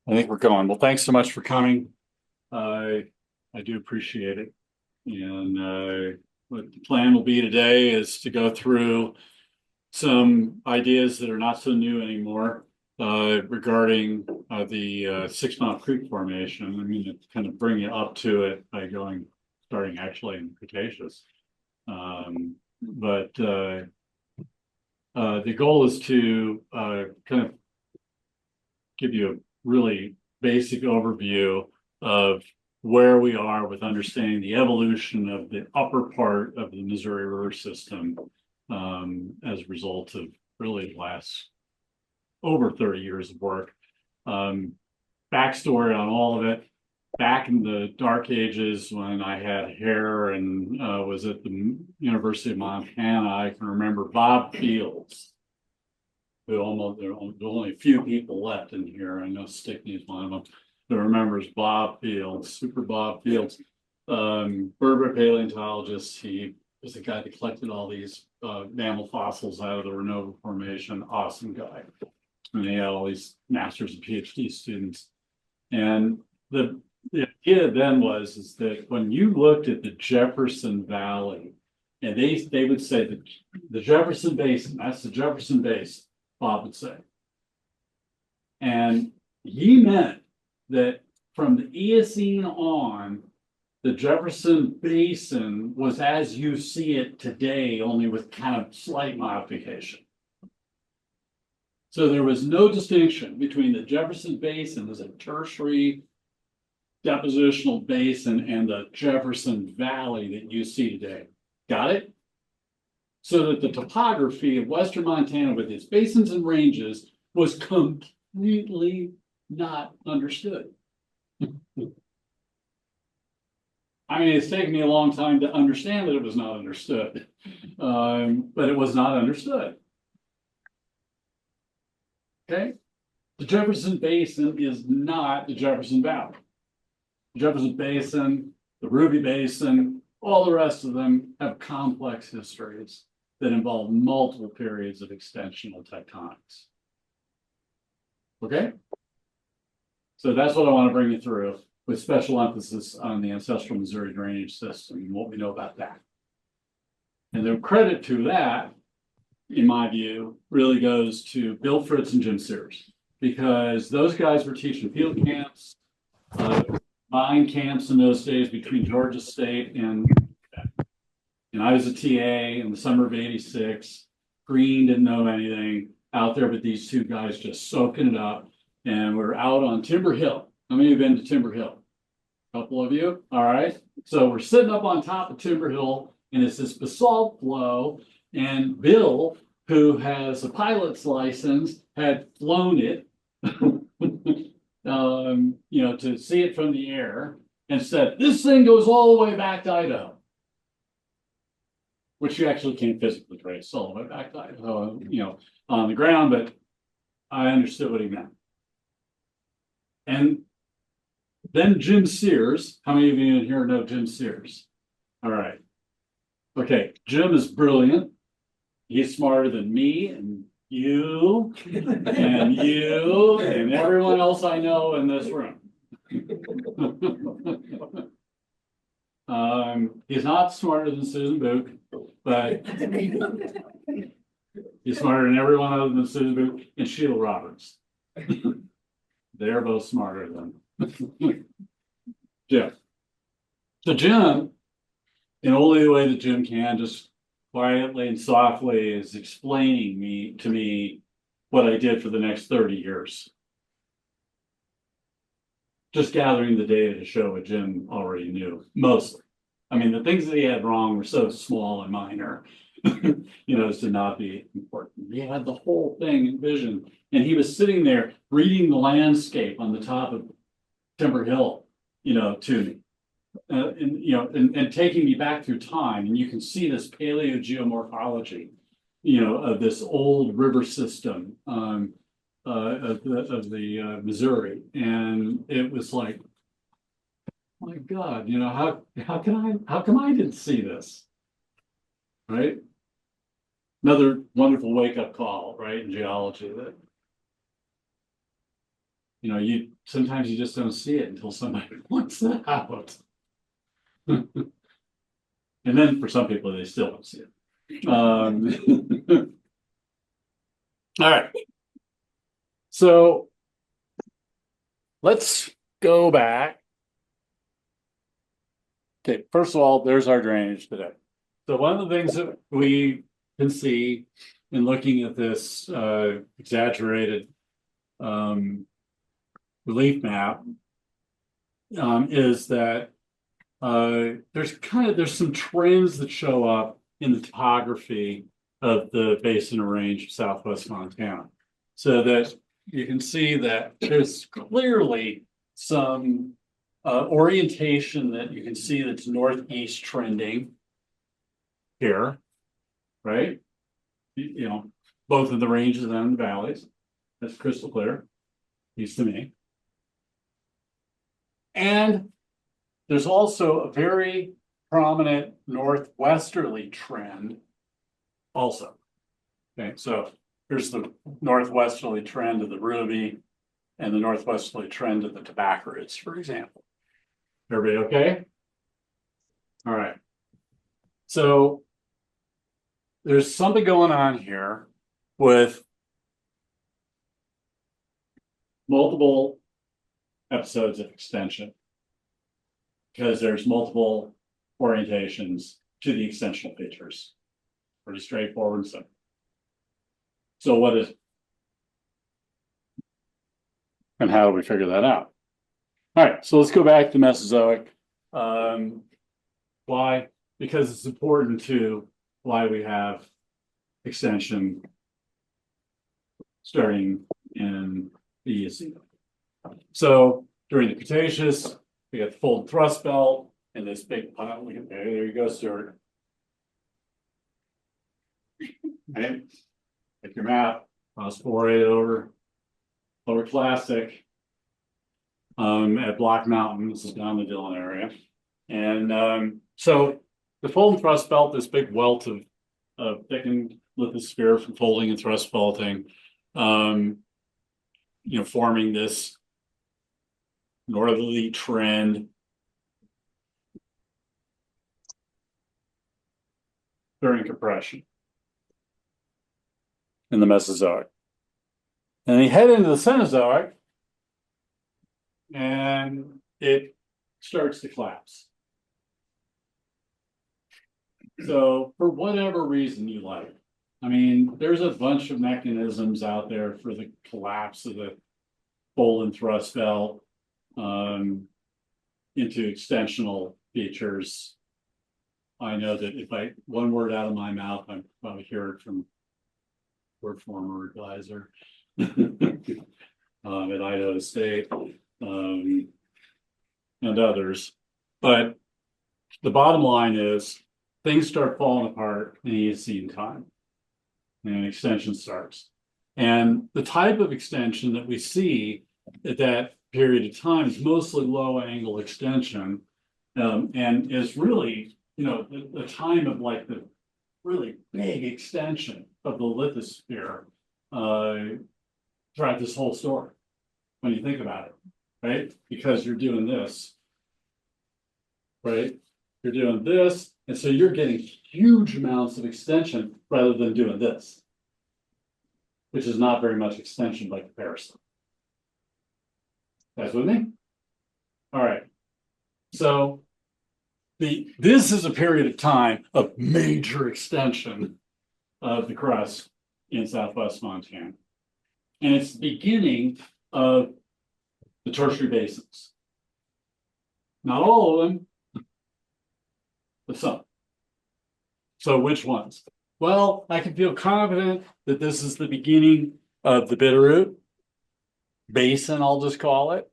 I think we're going. Well, thanks so much for coming. I do appreciate it. And what the plan will be today is to go through some ideas that are not so new anymore regarding the 6 Mile Creek Formation. I mean, to kind of bring you up to it by starting actually in Cretaceous. But the goal is to kind of give you a really basic overview of where we are with understanding the evolution of the upper part of the Missouri River system as a result of really the last over 30 years of work. Backstory on all of it. Back in the dark ages when I had hair and was at the University of Montana, I can remember Bob Fields. There are only a few people left in here. I know Stickney is one of them. That remembers Bob Fields, Super Bob Fields, Berber paleontologist. He was the guy that collected all these mammal fossils out of the Renova Formation. Awesome guy. And he had all these masters and PhD students. And the idea then is that when you looked at the Jefferson Valley, and they would say that the Jefferson Basin, that's the Jefferson Basin, Bob would say. And he meant that from the Eocene on, the Jefferson Basin was as you see it today, only with kind of slight modification. So there was no distinction between the Jefferson Basin as a tertiary depositional basin and the Jefferson Valley that you see today. Got it? So that the topography of Western Montana with its basins and ranges was completely not understood. I mean, it's taken me a long time to understand that it was not understood, but it was not understood. Okay? The Jefferson Basin is not the Jefferson Valley. The Jefferson Basin, the Ruby Basin, all the rest of them have complex histories that involve multiple periods of extensional tectonics. Okay? So that's what I want to bring you through, with special emphasis on the ancestral Missouri drainage system and what we know about that. And the credit to that, in my view, really goes to Bill Fritz and Jim Sears, because those guys were teaching field camps, mine camps in those days between Georgia State and I was a TA in the summer of '86. Green didn't know anything out there, but these two guys just soaking it up. And we're out on Timber Hill. How many have been to Timber Hill? A couple of you? All right. So we're sitting up on top of Timber Hill, and it's this basalt flow. And Bill, who has a pilot's license, had flown it, to see it from the air, and said, "This thing goes all the way back to Idaho," which you actually can't physically trace all the way back to Idaho, on the ground, but I understood what he meant. And then Jim Sears. How many of you in here know Jim Sears? All right. Okay, Jim is brilliant. He's smarter than me and you and you and everyone else I know in this room. He's not smarter than Susan Book, but he's smarter than everyone other than Susan Book and Sheila Roberts. They're both smarter than Jim. So Jim, in only the way that Jim can, just quietly and softly, is explaining to me what I did for the next 30 years. Just gathering the data to show what Jim already knew, mostly. I mean, the things that he had wrong were so small and minor, as to not be important. He had the whole thing envisioned. And he was sitting there reading the landscape on the top of Timber Hill, to me. And taking me back through time, and you can see this paleogeomorphology, of this old river system of the Missouri, and it was like, my God, how come I didn't see this, right? Another wonderful wake up call, right, in geology that You know, you sometimes you just don't see it until somebody points it out. And then for some people, they still don't see it. All right. So let's go back. Okay, first of all, there's our drainage today. So one of the things that we can see in looking at this exaggerated relief map is that there's some trends that show up in the topography of the basin range of Southwest Montana. So that you can see that there's clearly some orientation that you can see that's northeast trending here, right? You know, both in the ranges and in the valleys. That's crystal clear, east to me. And there's also a very prominent northwesterly trend also. Okay, so here's the northwesterly trend of the Ruby and the northwesterly trend of the Tobacco, for example. Everybody okay? All right. So there's something going on here with multiple episodes of extension because there's multiple orientations to the extensional features. Pretty straightforward and simple. So what is it? And how do we figure that out? All right, so let's go back to Mesozoic. Why? Because it's important to why we have extension starting in the Eocene. So during the Cretaceous, we got the fold thrust belt and this big pile. There you go, Stuart. Right? Take your map, phosphorate over Classic at Black Mountain. This is down the Dillon area. And so the fold and thrust belt, this big welt of thickened lithosphere from folding and thrust belting, forming this northerly trend during compression in the Mesozoic. And you head into the Cenozoic, and it starts to collapse. So for whatever reason you like, I mean, there's a bunch of mechanisms out there for the collapse of the fold and thrust belt into extensional features. I know that if one word out of my mouth, I'm probably hear it from word former advisor at Idaho State and others. But the bottom line is things start falling apart in Eocene time and extension starts. And the type of extension that we see at that period of time is mostly low angle extension and is really, the time of like the really big extension of the lithosphere throughout this whole story when you think about it, right? Because you're doing this, right? You're doing this, and so you're getting huge amounts of extension rather than doing this, which is not very much extension by comparison. Guys with me? All right. So this is a period of time of major extension of the crust in Southwest Montana. And it's the beginning of the tertiary basins. Not all of them, but some. So which ones? Well, I can feel confident that this is the beginning of the Bitterroot Basin, I'll just call it,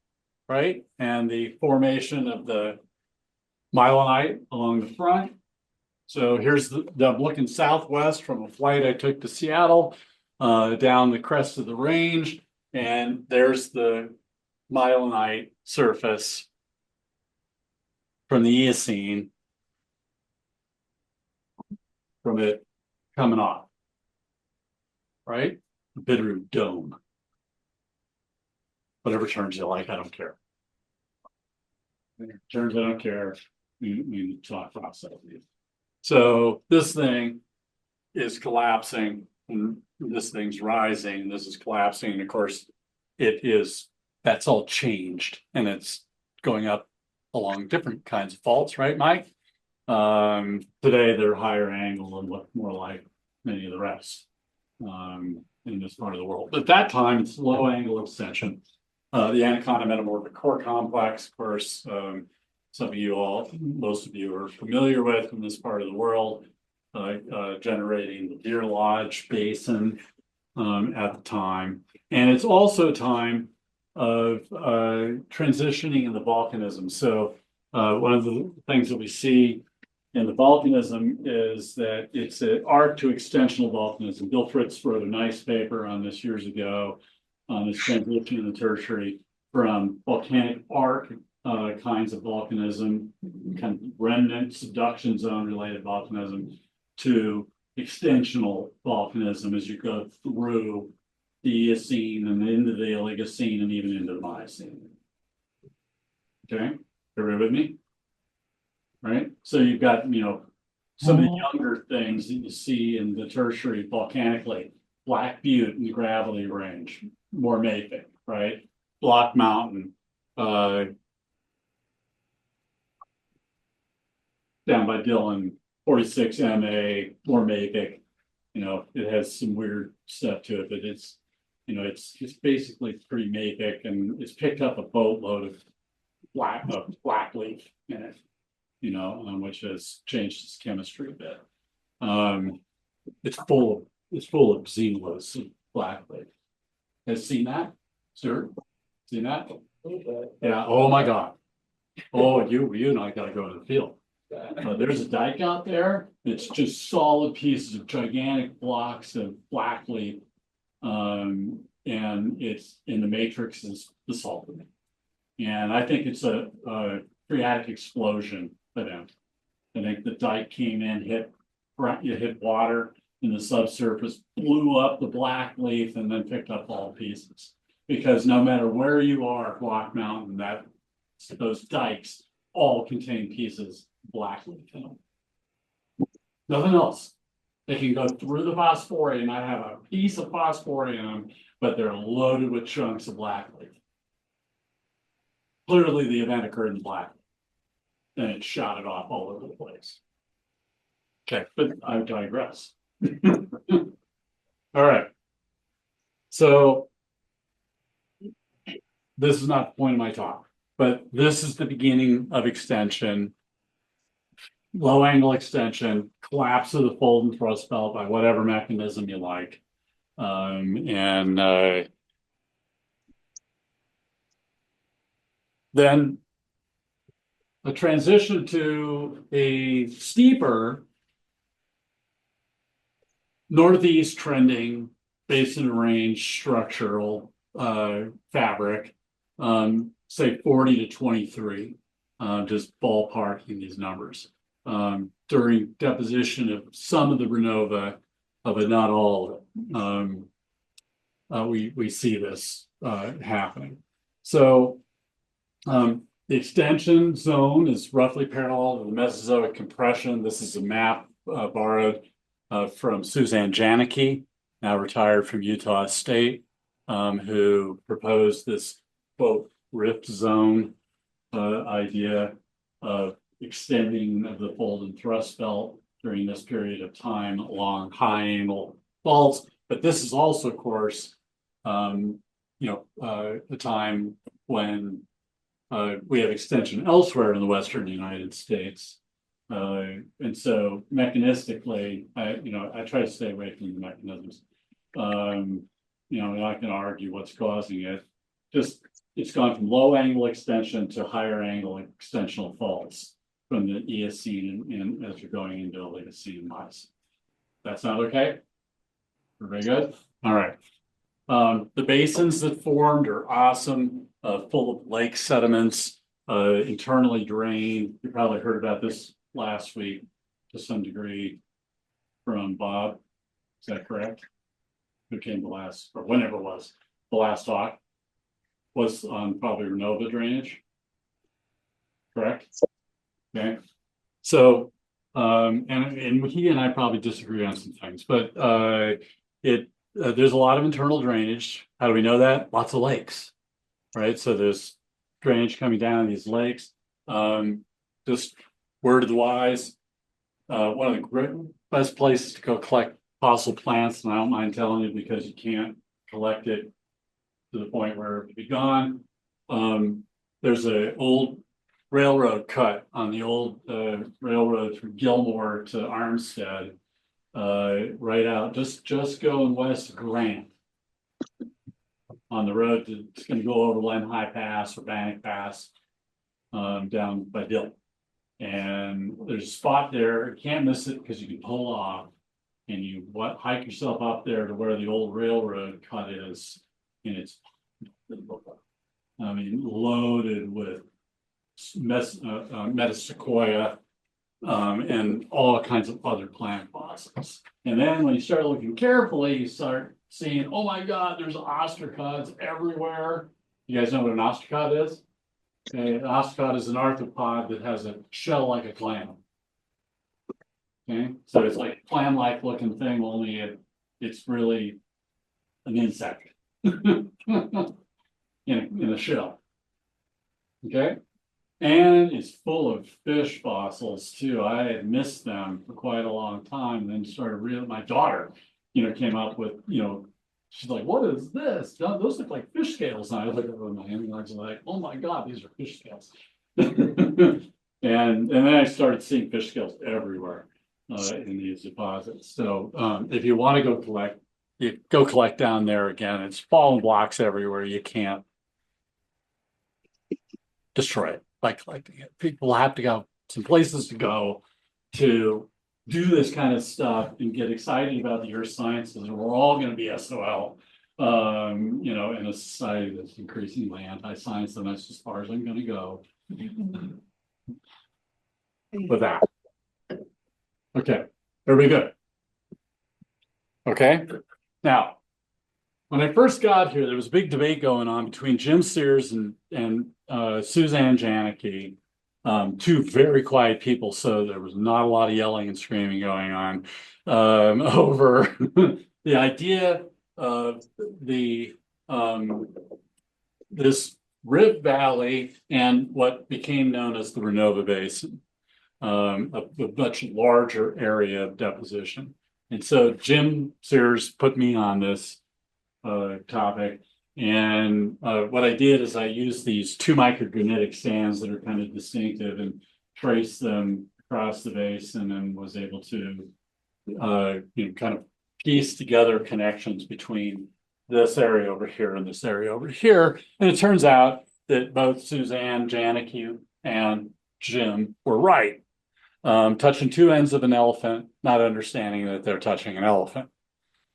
right? And the formation of the myelinite along the front. So here's I'm looking southwest from a flight I took to Seattle, down the crest of the range, and there's the myelinite surface from the Eocene, from it coming off, right? The Bitterroot Dome. whatever terms you like, I don't care. Terms I don't care, we talk process. So this thing is collapsing and this thing's rising, this is collapsing, and of course that's all changed and it's going up along different kinds of faults, right, Mike? Today they're higher angle and look more like many of the rest in this part of the world. At that time, it's low angle extension. The anaconda metamorphic core complex, of course, most of you are familiar with in this part of the world, generating the Deer Lodge Basin at the time. And it's also a time of transitioning in the volcanism. So one of the things that we see in the volcanism is that it's an arc to extensional volcanism. Bill Fritz wrote a nice paper on this years ago on this transition in the tertiary from volcanic arc kinds of volcanism, kind of remnant subduction zone related volcanism, to extensional volcanism as you go through the Eocene and into the Oligocene and even into the Miocene. Okay, everybody with me? Right, so you've got some of the younger things that you see in the tertiary volcanically, Black Butte in the Gravity Range, more mafic, right? Block Mountain, down by Dillon, 46 MA, more mafic. It has some weird stuff to it, but it's basically pretty mafic, and it's picked up a boatload of black leaf in it, which has changed its chemistry a bit. It's full of xenoliths and black leaf. Has seen that, sir? Seen that? Yeah. Oh my God. Oh, you and I got to go to the field. There's a dike out there. It's just solid pieces of gigantic blocks of black leaf, and it's in the matrix is basaltic. And I think it's a phreatic explosion event. I think the dike came in, hit water in the subsurface, blew up the black leaf, and then picked up all the pieces. Because no matter where you are, Block Mountain, those dikes all contain pieces of black leaf in them. Nothing else. They can go through the phosphoria and I have a piece of phosphoria in them, but they're loaded with chunks of black leaf. Clearly, the event occurred in black, and it shot it off all over the place. Okay, but I digress. All right. So this is not the point of my talk, but this is the beginning of extension, low angle extension, collapse of the fold and thrust belt by whatever mechanism you like. Then a transition to a steeper northeast trending basin range structural fabric, say 40 to 23, just ballparking these numbers. During deposition of some of the renova, but not all of it, we see this happening. So the extension zone is roughly parallel to the Mesozoic compression. This is a map borrowed from Suzanne Janicki, now retired from Utah State, who proposed this, quote, rift zone idea of extending of the fold and thrust belt during this period of time along high angle faults. But this is also, of course, a time when we have extension elsewhere in the Western United States. And so mechanistically, I try to stay away from the mechanisms. I can argue what's causing it. Just it's gone from low angle extension to higher angle extensional faults from the Eocene and as you're going into Oligocene and Miocene. That sound okay? Very good. All right. The basins that formed are awesome, full of lake sediments, internally drained. You probably heard about this last week to some degree from Bob. Is that correct? Who came the last, or whenever it was, the last talk? was on probably Renova drainage. Correct? Okay. So, and he and I probably disagree on some things, but there's a lot of internal drainage. How do we know that? Lots of lakes, right? So there's drainage coming down these lakes. Just word of the wise, one of the best places to go collect fossil plants, and I don't mind telling you because you can't collect it to the point where it would be gone. There's an old railroad cut on the old railroad from Gilmore to Armstead, right out, just going west of Grant on the road it's going to go over Len High Pass or Bannock Pass, down by Dill. And there's a spot there, you can't miss it because you can pull off and you hike yourself up there to where the old railroad cut is, and it's, I mean, loaded with metasequoia, and all kinds of other plant fossils. And then when you start looking carefully, you start seeing, oh my God, there's ostracods everywhere. You guys know what an ostracod is? Okay, an ostracod is an arthropod that has a shell like a clam. Okay, so it's like a clam-like looking thing, only it's really an insect in a shell. Okay. And it's full of fish fossils too. I had missed them for quite a long time, and then started reading. My daughter, came up with, she's like, "What is this? Those look like fish scales." And I looked at my hand and I was like, "Oh my God, these are fish scales." and then I started seeing fish scales everywhere in these deposits. So if you want to go collect, you go collect down there again. It's fallen blocks everywhere. You can't destroy it by collecting it. People have to go some places to go to do this kind of stuff and get excited about the earth sciences, and we're all going to be SOL, in a society that's increasingly anti-science, and that's as far as I'm going to go with that. Okay, very good. Okay, now, when I first got here, there was a big debate going on between Jim Sears and Suzanne Janicki, two very quiet people, so there was not a lot of yelling and screaming going on over the idea of this Rift Valley and what became known as the Renova Basin, a much larger area of deposition. And so Jim Sears put me on this topic. And what I did is I used these 2 microgranitic sands that are kind of distinctive and traced them across the basin, and was able to kind of piece together connections between this area over here and this area over here. And it turns out that both Suzanne Janicki and Jim were right. Touching 2 ends of an elephant, not understanding that they're touching an elephant.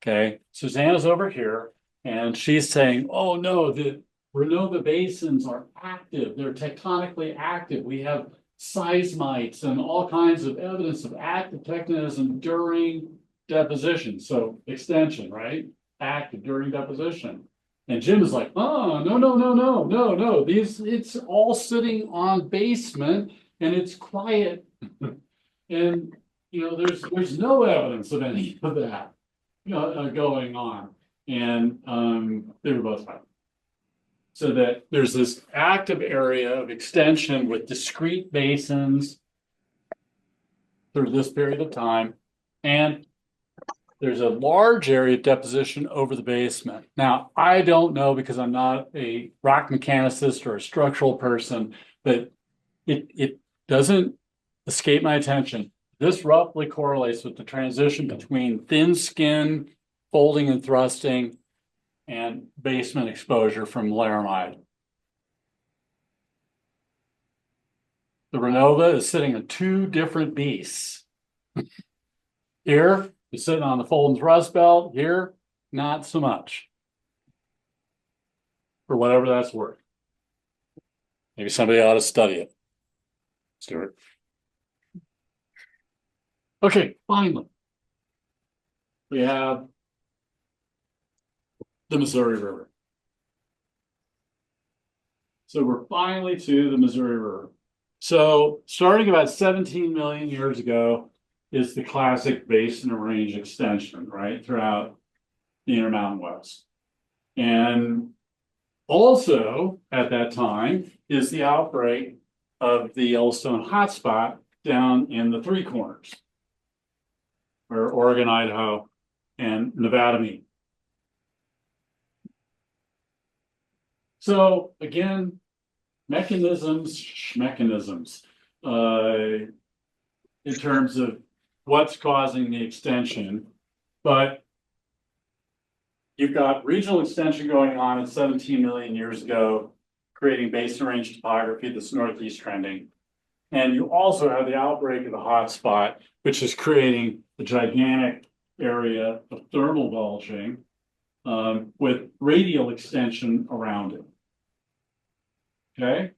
Okay, Suzanne is over here, and she's saying, oh no, the Renova basins are active. They're tectonically active. We have seismites and all kinds of evidence of active tectonism during deposition. So extension, right? Active during deposition. And Jim is like, oh, no. It's all sitting on basement and it's quiet. And, there's no evidence of any of that going on. And they were both fine. So that there's this active area of extension with discrete basins through this period of time. And there's a large area of deposition over the basement. Now, I don't know, because I'm not a rock mechanicist or a structural person, but it doesn't escape my attention. This roughly correlates with the transition between thin skin, folding and thrusting, and basement exposure from laramide. The Renova is sitting on 2 different beasts. Here, it's sitting on the fold and thrust belt. Here, not so much. For whatever that's worth. Maybe somebody ought to study it. Stuart. Okay, finally, we have the Missouri River. So we're finally to the Missouri River. So starting about 17 million years ago is the classic basin range extension, right, throughout the Intermountain West. And also at that time is the outbreak of the Yellowstone hotspot down in the Three Corners, where Oregon, Idaho, and Nevada meet. So again, mechanisms in terms of what's causing the extension, but you've got regional extension going on at 17 million years ago, creating basin range topography that's northeast trending. And you also have the outbreak of the hotspot, which is creating a gigantic area of thermal bulging with radial extension around it. Okay.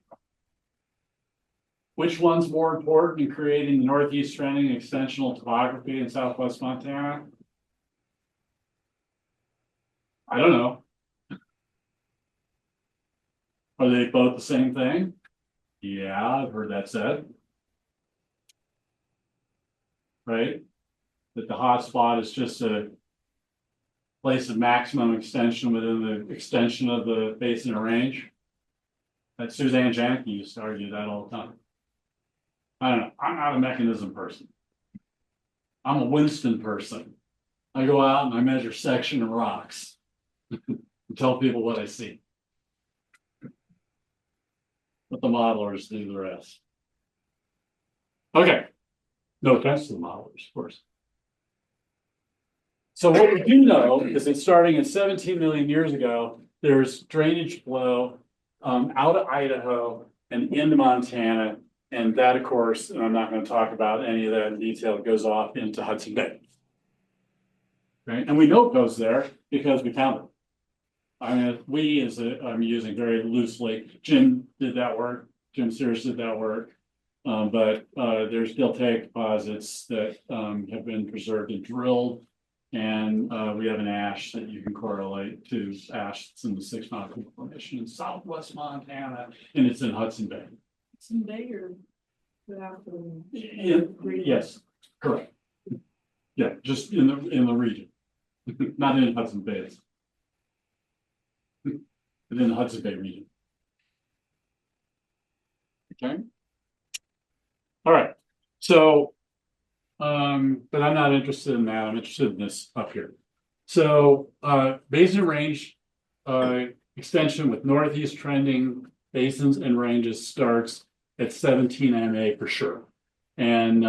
Which one's more important in creating the northeast trending extensional topography in southwest Montana? I don't know. Are they both the same thing? Yeah, I've heard that said. Right? That the hotspot is just a place of maximum extension within the extension of the basin or range. That Suzanne Janke used to argue that all the time. I don't know. I'm not a mechanism person. I'm a Winston person. I go out and I measure section of rocks and tell people what I see. Let the modelers do the rest. Okay. No offense to the modelers, of course. So what we do know is that starting at 17 million years ago, there's drainage flow out of Idaho and into Montana. And that, of course, and I'm not going to talk about any of that in detail, it goes off into Hudson Bay. Right? And we know it goes there because we found it. I mean, I'm using very loosely. Jim did that work. Jim Sears did that work. But there's deltaic deposits that have been preserved and drilled. And we have an ash that you can correlate to ash that's in the 6 Mile Creek Formation in southwest Montana, and it's in Hudson Bay. Hudson Bay or yes, correct. Yeah, just in the region, not in Hudson Bay. But in the Hudson Bay region. Okay. All right. So but I'm not interested in that. I'm interested in this up here. So basin range extension with northeast trending basins and ranges starts at 17 MA for sure. And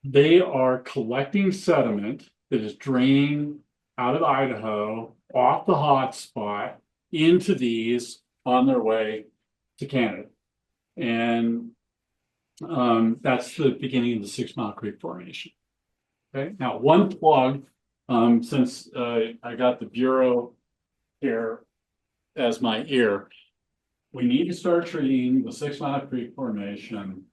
they are collecting sediment that is draining out of Idaho off the hotspot into these on their way to Canada. And that's the beginning of the 6 Mile Creek Formation. Okay, now one plug, since I got the Bureau here as my ear, we need to start treating the 6 Mile Creek Formation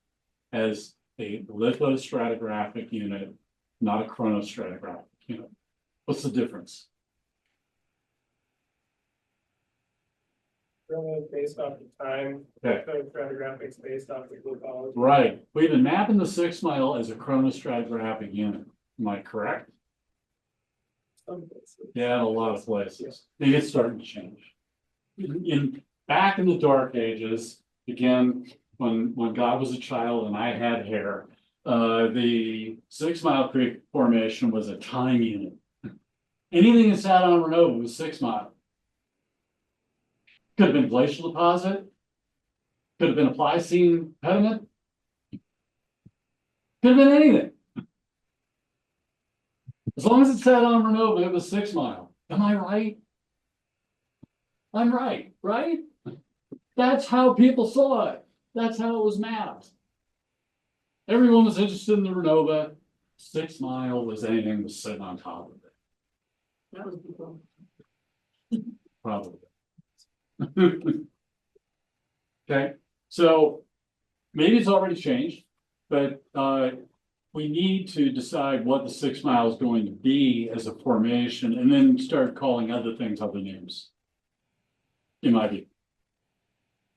as a lithostratigraphic unit, not a chronostratigraphic unit. What's the difference? Based off the time, okay. Stratigraphics based off the glucology. Right. We've been mapping the 6 Mile as a chronostratigraphic unit. Am I correct? Some places. Yeah, in a lot of places. Maybe it's starting to change. Back in the Dark Ages, again, when God was a child and I had hair, the 6 Mile Creek Formation was a time unit. Anything that sat on Renova was 6 Mile. Could have been glacial deposit. Could have been a Pliocene pediment. Could have been anything. As long as it sat on Renova, it was 6 Mile. Am I right? I'm right, right? That's how people saw it. That's how it was mapped. Everyone was interested in the Renova. 6 Mile was anything that was sitting on top of it. That was before. Probably. Okay, so maybe it's already changed, but we need to decide what the 6 Mile is going to be as a formation and then start calling other things other names, in my view.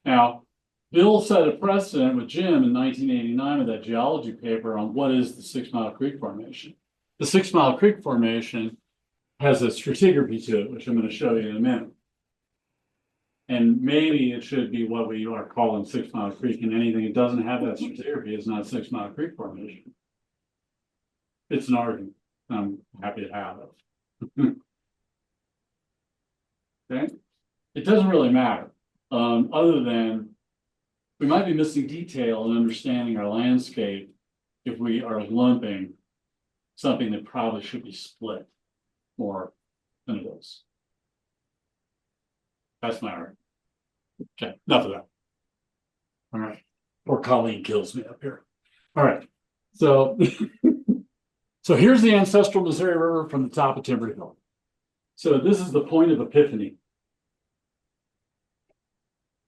Now, Bill set a precedent with Jim in 1989 with that geology paper on what is the 6 Mile Creek Formation. The 6 Mile Creek Formation has a stratigraphy to it, which I'm going to show you in a minute. And maybe it should be what we are calling 6 Mile Creek, and anything that doesn't have that stratigraphy is not 6 Mile Creek Formation. It's an argument. I'm happy to have it. Okay, it doesn't really matter, other than we might be missing detail in understanding our landscape if we are lumping something that probably should be split more than it is. That's my argument. Okay, enough of that. All right, poor colleague kills me up here. All right, so so here's the ancestral Missouri River from the top of Timber Hill. So this is the point of epiphany.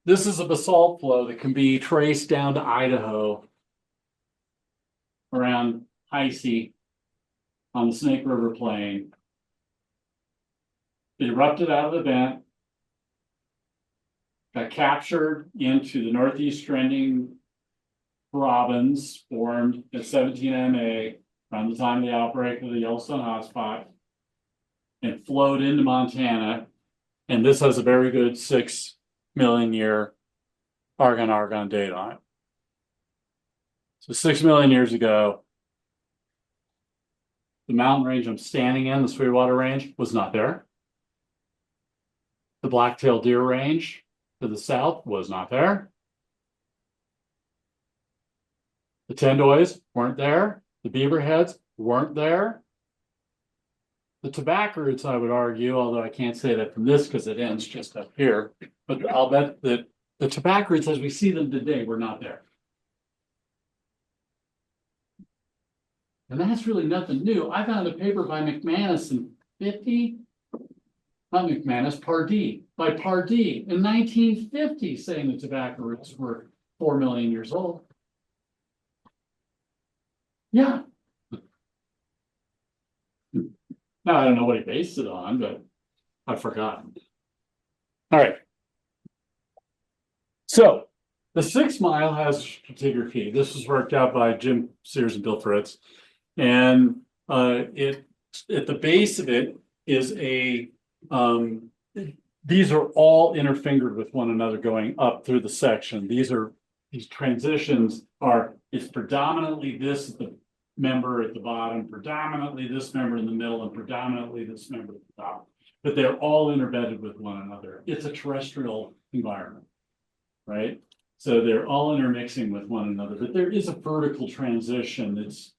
This is a basalt flow that can be traced down to Idaho around Icy on the Snake River Plain. It erupted out of the vent, got captured into the northeast trending robins formed at 17 MA around the time of the outbreak of the Yellowstone hotspot, and flowed into Montana. And this has a very good 6 million year argon date on it. So 6 million years ago, the mountain range I'm standing in, the Sweetwater Range, was not there. The black-tailed deer range to the south was not there. The tendoys weren't there. The beaverheads weren't there. The tobacco roots, I would argue, although I can't say that from this because it ends just up here, but I'll bet that the tobacco roots as we see them today were not there. And that's really nothing new. I found a paper by McManus in 50, not McManus, Pardee, by Pardee in 1950 saying the tobacco roots were 4 million years old. Yeah. Now, I don't know what he based it on, but I've forgotten. All right. So the 6 Mile has stratigraphy. This was worked out by Jim Sears and Bill Fritz. And it at the base of it is a these are all interfingered with one another going up through the section. These transitions are, it's predominantly this at the member at the bottom, predominantly this member in the middle, and predominantly this member at the top. But they're all interbedded with one another. It's a terrestrial environment, right? So they're all intermixing with one another, but there is a vertical transition that's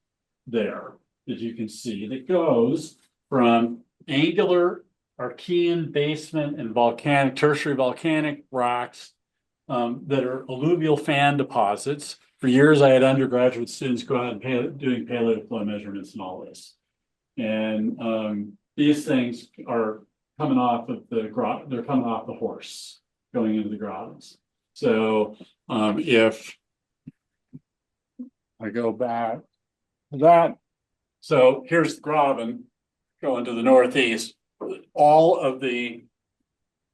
there that you can see that goes from angular Archean basement and volcanic, tertiary volcanic rocks that are alluvial fan deposits. For years, I had undergraduate students go out and doing paleoflow measurements and all this. And these things are coming off of the they're coming off the horse going into the grottos. So if I go back to that, so here's the graben going to the northeast. All of these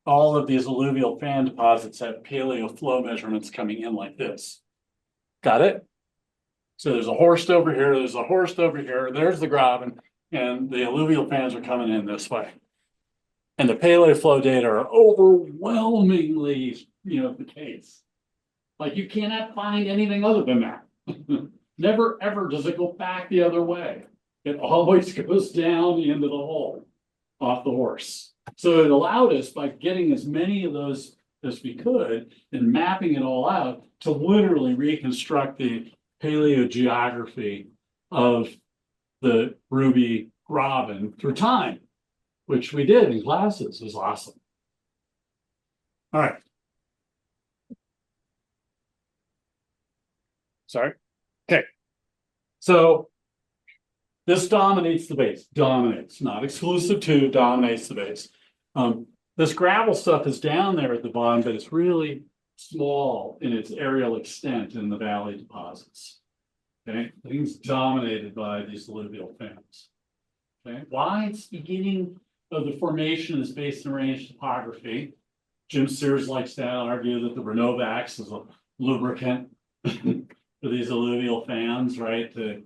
alluvial fan deposits have paleoflow measurements coming in like this. Got it? So there's a horst over here, there's a horst over here, there's the graben, and the alluvial fans are coming in this way. And the paleoflow data are overwhelmingly, the case. Like you cannot find anything other than that. Never ever does it go back the other way. It always goes down into the hole off the horse. So it allowed us, by getting as many of those as we could and mapping it all out, to literally reconstruct the paleogeography of the Ruby graben through time, which we did in classes. It was awesome. All right. Sorry. Okay. So this dominates the base, dominates, not exclusive to, dominates the base. This gravel stuff is down there at the bottom, but it's really small in its aerial extent in the valley deposits. Okay, things dominated by these alluvial fans. Okay, why? It's the beginning of the formation of this basin range topography. Jim Sears likes to argue that the Renovax is a lubricant for these alluvial fans, right? To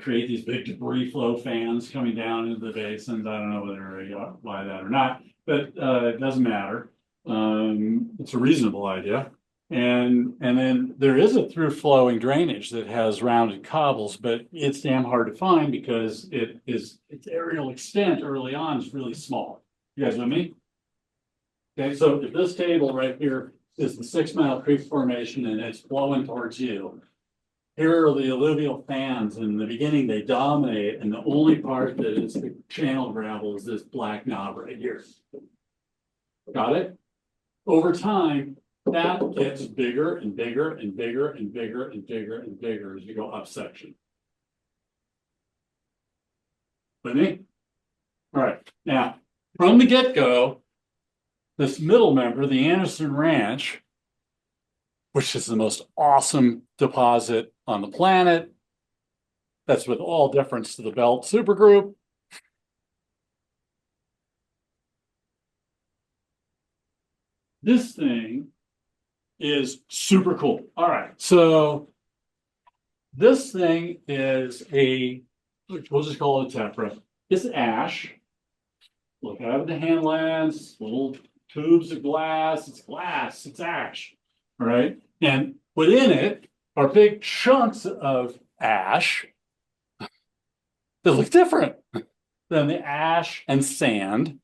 create these big debris flow fans coming down into the basins. I don't know whether you buy that or not, but it doesn't matter. It's a reasonable idea. And then there is a through flowing drainage that has rounded cobbles, but it's damn hard to find because its aerial extent early on is really small. You guys with me? Okay, so if this table right here is the 6 Mile Creek Formation and it's flowing towards you, here are the alluvial fans. In the beginning, they dominate, and the only part that is the channel gravel is this black knob right here. Got it? Over time, that gets bigger and bigger and bigger and bigger and bigger and bigger as you go up section. With me? All right. Now, from the get-go, this middle member, the Anderson Ranch, which is the most awesome deposit on the planet, that's with all deference to the belt supergroup. This thing is super cool. All right, so this thing is we'll just call it a tephra. It's ash. Look out of the handlands, little tubes of glass. It's glass, it's ash. All right, and within it are big chunks of ash that look different than the ash and sand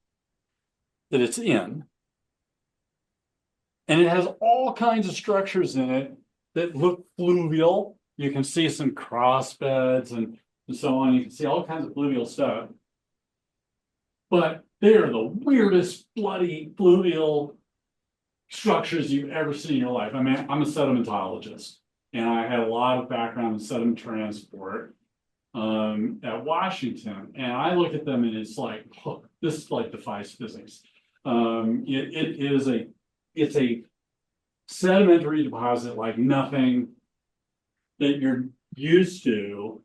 that it's in. And it has all kinds of structures in it that look fluvial. You can see some cross beds and so on. You can see all kinds of fluvial stuff. But they are the weirdest bloody fluvial structures you've ever seen in your life. I mean, I'm a sedimentologist, and I had a lot of background in sediment transport at Washington. And I look at them and it's like, oh, this like defies physics. It's a sedimentary deposit like nothing that you're used to,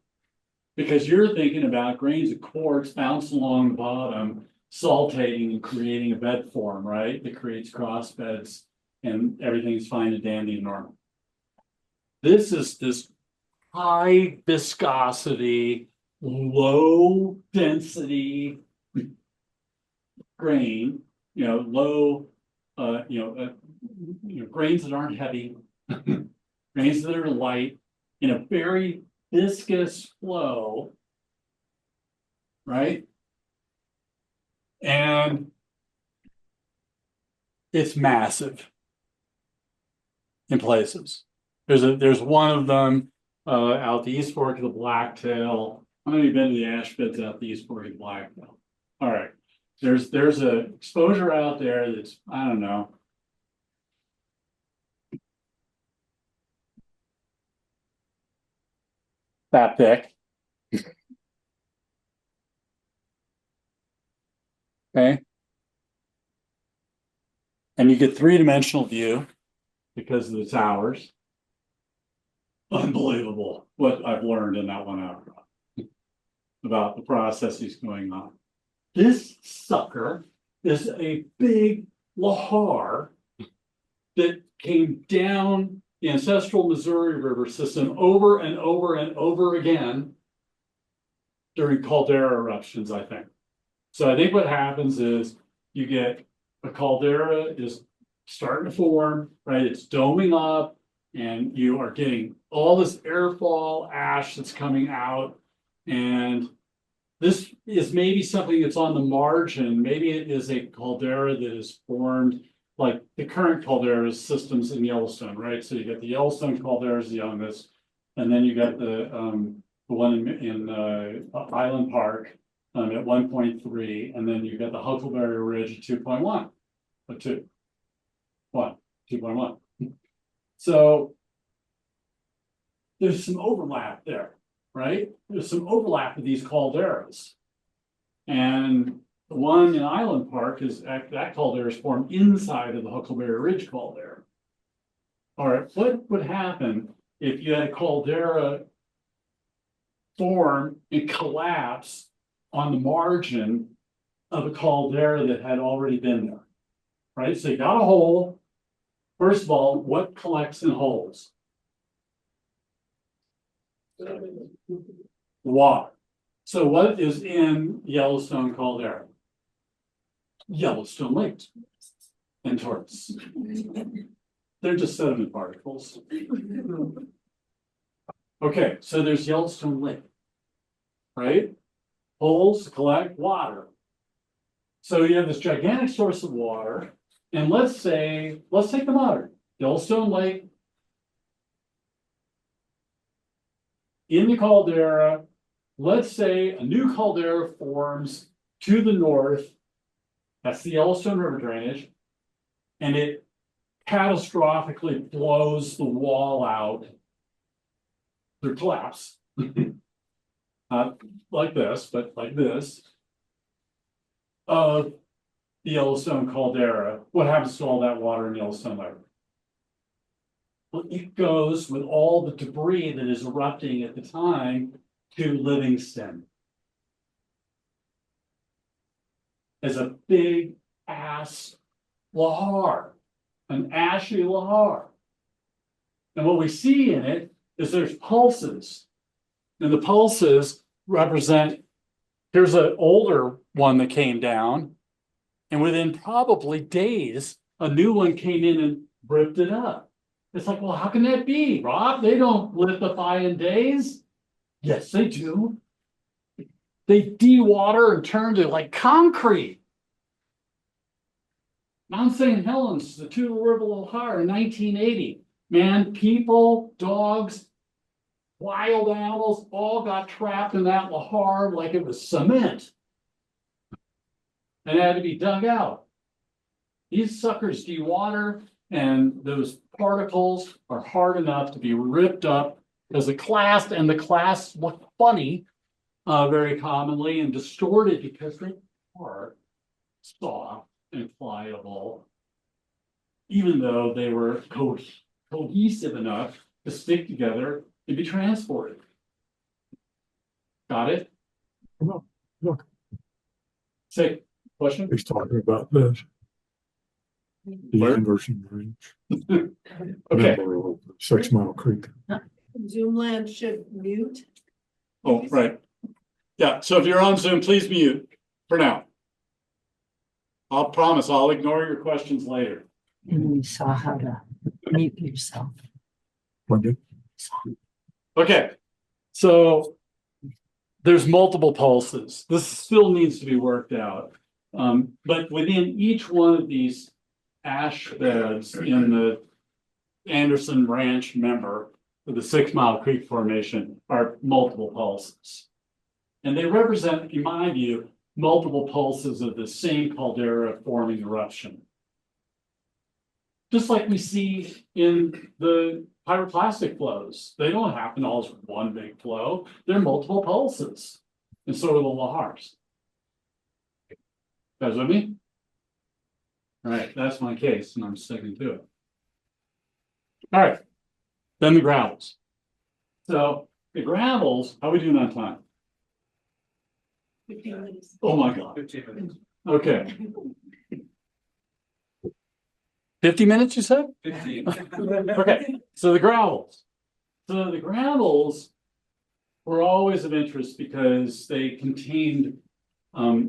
because you're thinking about grains of quartz bouncing along the bottom, saltating and creating a bed form, right? That creates cross beds and everything's fine and dandy and normal. This is this high viscosity, low density grain, low grains that aren't heavy, grains that are light in a very viscous flow, right? And it's massive in places. There's one of them out the East Fork of the Blacktail. How many have been to the ash beds out the East Fork of the Blacktail? All right. There's a exposure out there that's, I don't know, that thick. Okay. And you get three-dimensional view because of the towers. Unbelievable what I've learned in that 1 hour about the processes going on. This sucker is a big lahar that came down the ancestral Missouri River system over and over and over again during caldera eruptions, I think. So I think what happens is you get a caldera is starting to form, right? It's doming up, and you are getting all this airfall ash that's coming out. And this is maybe something that's on the margin. Maybe it is a caldera that is formed like the current caldera systems in Yellowstone, right? So you get the Yellowstone caldera is the youngest, and then you got the one in Island Park at 1.3, and then you got the Huckleberry Ridge at 2.1, or 2.1. So there's some overlap there, right? There's some overlap with these calderas. And the one in Island Park is that caldera is formed inside of the Huckleberry Ridge caldera. All right, what would happen if you had a caldera form and collapse on the margin of a caldera that had already been there, right? So you got a hole. First of all, what collects in holes? Water. So what is in Yellowstone caldera? Yellowstone lakes and torrents. They're just sediment particles. Okay, so there's Yellowstone Lake, right? Holes collect water. So you have this gigantic source of water, and let's take the modern Yellowstone Lake in the caldera. Let's say a new caldera forms to the north. That's the Yellowstone River drainage, and it catastrophically blows the wall out. Through collapse. Not like this, but like this. Of the Yellowstone caldera. What happens to all that water in Yellowstone River? Well, it goes with all the debris that is erupting at the time to Livingston. As a big ass lahar, an ashy lahar. And what we see in it is there's pulses. And the pulses represent, here's an older one that came down. And within probably days, a new one came in and ripped it up. It's like, well, how can that be, Rob? They don't lithify in days. Yes, they do. They dewater and turn to like concrete. Mount St. Helens, the Toutle River Lahar in 1980. Man, people, dogs, wild animals all got trapped in that lahar like it was cement. And it had to be dug out. These suckers dewater, and those particles are hard enough to be ripped up as a clast, and the clasts look funny very commonly and distorted because they are soft and pliable, even though they were cohesive enough to stick together and be transported. Got it? Look, Say, question? he's talking about this. The Where? Anderson Range. Okay. Member of 6 Mile Creek. Zoom land should mute. Oh, right. Yeah, so if you're on Zoom, please mute for now. I'll promise I'll ignore your questions later. And you saw how to mute yourself. When Okay, so there's multiple pulses. This still needs to be worked out. But within each one of these ash beds in the Anderson Ranch member of the 6 Mile Creek Formation are multiple pulses. And they represent, in my view, multiple pulses of the same caldera forming eruption. Just like we see in the pyroclastic flows. They don't happen all as one big flow. They're multiple pulses. And so are the lahars. Guys with me? All right, that's my case, and I'm sticking to it. All right, then the gravels. So the gravels, how are we doing on time? 15 minutes. Oh my God. 15 minutes. Okay. 50 minutes, you said? 15. Okay, so the gravels. So the gravels were always of interest because they contained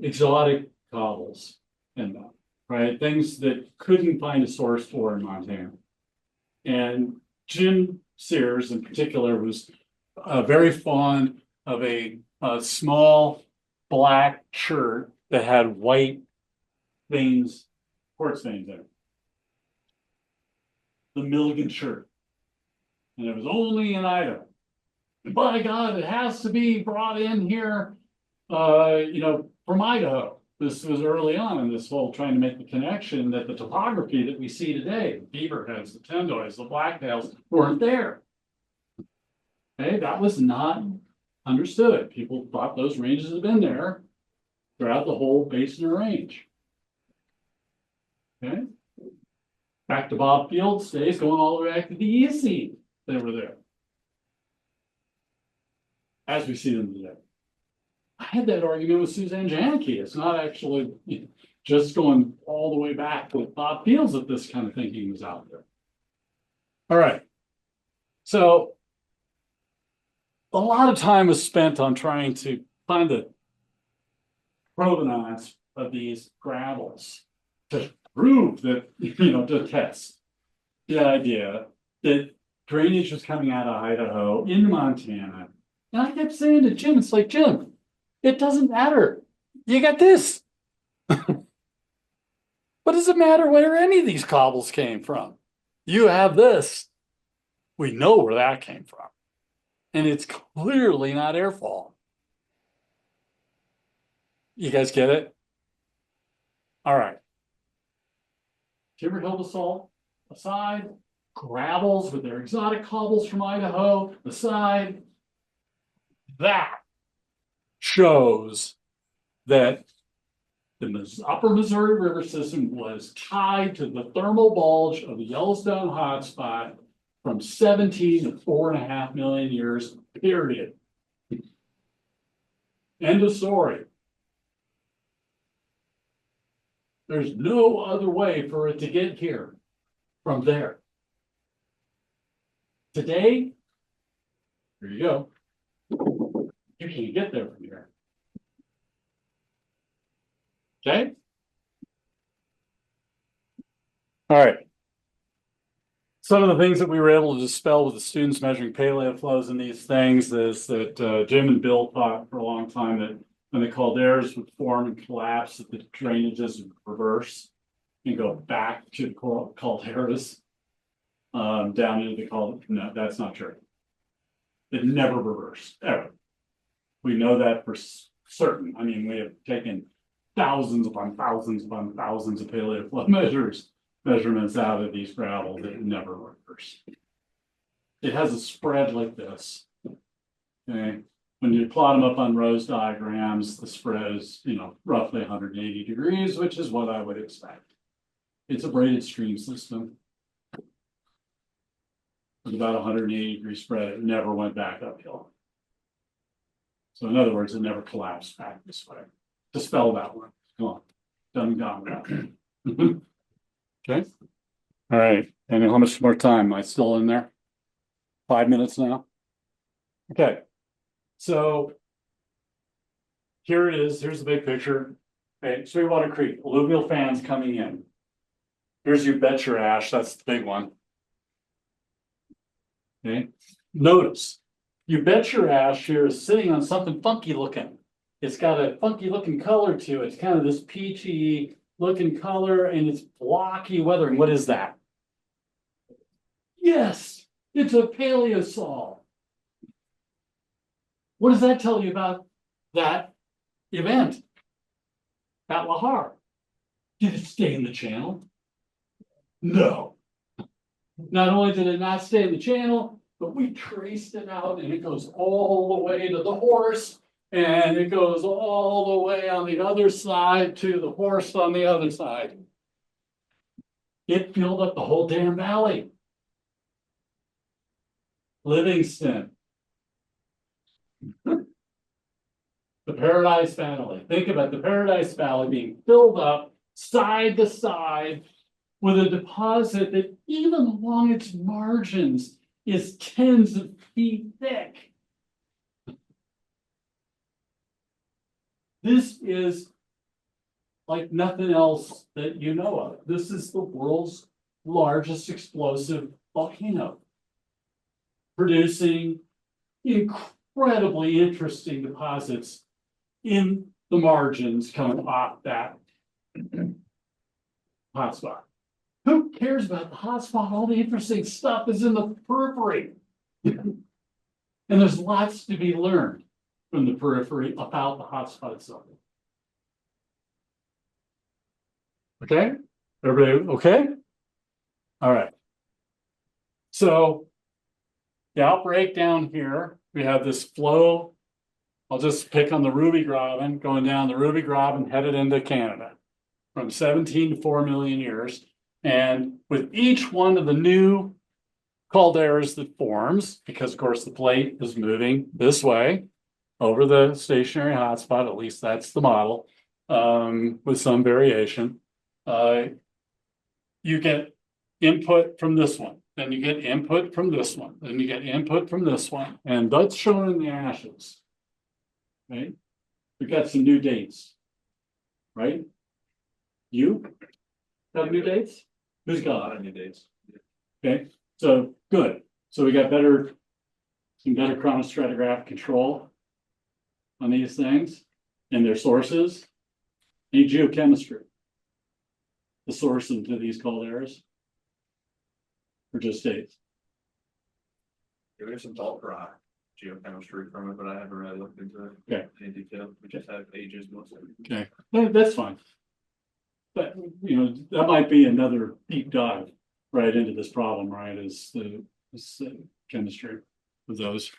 exotic cobbles in them, right? Things that couldn't find a source for in Montana. And Jim Sears in particular was very fond of a small black shirt that had white veins, quartz veins in it. The Milligan shirt. And it was only in Idaho. And by God, it has to be brought in here, from Idaho. This was early on in this whole trying to make the connection that the topography that we see today, the beaverheads, the tendoids, the blacktails, weren't there. Okay, that was not understood. People thought those ranges had been there throughout the whole basin or range. Okay. Back to Bob Fields days, going all the way back to the Eocene, they were there. As we see them today. I had that argument with Suzanne Janicki. It's not actually, Just going all the way back to Bob feels that this kind of thinking was out there. All right. So a lot of time was spent on trying to find the provenance of these gravels to prove that, to test the idea that drainage was coming out of Idaho into Montana. And I kept saying to Jim, it's like, Jim, it doesn't matter. You got this. What does it matter where any of these cobbles came from? You have this. We know where that came from. And it's clearly not airfall. You guys get it? All right. Timber hill basalt aside, gravels with their exotic cobbles from Idaho aside. That shows that the upper Missouri River system was tied to the thermal bulge of the Yellowstone hotspot from 17 to 4.5 million years, period. End of story. There's no other way for it to get here from there. Today, here you go. You can't get there from here. Okay? All right. Some of the things that we were able to dispel with the students measuring paleo flows in these things is that Jim and Bill thought for a long time that when the calderas would form and collapse, that the drainages would reverse and go back to the calderas down into the caldera. No, that's not true. It never reversed, ever. We know that for certain. I mean, we have taken thousands upon thousands upon thousands of paleo flow measurements out of these gravels that never reverse. It has a spread like this. Okay. When you plot them up on Rose diagrams, the spread is, roughly 180 degrees, which is what I would expect. It's a braided stream system. With about 180 degree spread, it never went back uphill. So in other words, it never collapsed back this way. Dispel that one. Come on. Done and gone with that. Okay. All right. And how much more time? Am I still in there? 5 minutes now? Okay. So here it is. Here's the big picture. Okay, Sweetwater Creek, alluvial fans coming in. Here's your Betcher ash. That's the big one. Okay. Notice your Betcher ash here is sitting on something funky looking. It's got a funky looking color to it. It's kind of this peachy looking color and it's blocky weathering. What is that? Yes, it's a paleosol. What does that tell you about that event at Lahar? Did it stay in the channel? No. Not only did it not stay in the channel, but we traced it out and it goes all the way to the horse and it goes all the way on the other side to the horse on the other side. It filled up the whole damn valley. Livingston. The Paradise Valley. Think about the Paradise Valley being filled up side to side with a deposit that even along its margins is tens of feet thick. This is like nothing else that you know of. This is the world's largest explosive volcano, producing incredibly interesting deposits in the margins coming off that hotspot. Who cares about the hotspot? All the interesting stuff is in the periphery. And there's lots to be learned from the periphery about the hotspot itself. Okay? Everybody okay? All right. So the outbreak down here, we have this flow. I'll just pick on the Ruby Graben, going down the Ruby Graben, headed into Canada from 17 to 4 million years. And with each one of the new calderas that forms, because of course the plate is moving this way over the stationary hotspot, at least that's the model, with some variation. You get input from this one, then you get input from this one, then you get input from this one, and that's shown in the ashes. Right? We've got some new dates. Right? You have new dates? Who's got new dates? Okay, so good. So we got some better chronostratigraphic control on these things and their sources. Need geochemistry. The source into these cold airs. Or just dates. There's some talk rock geochemistry from it, but I haven't really looked into it. Okay. In detail. We just have ages mostly. Okay, that's fine. But, you know, that might be another deep dive right into this problem, right, is the chemistry of those.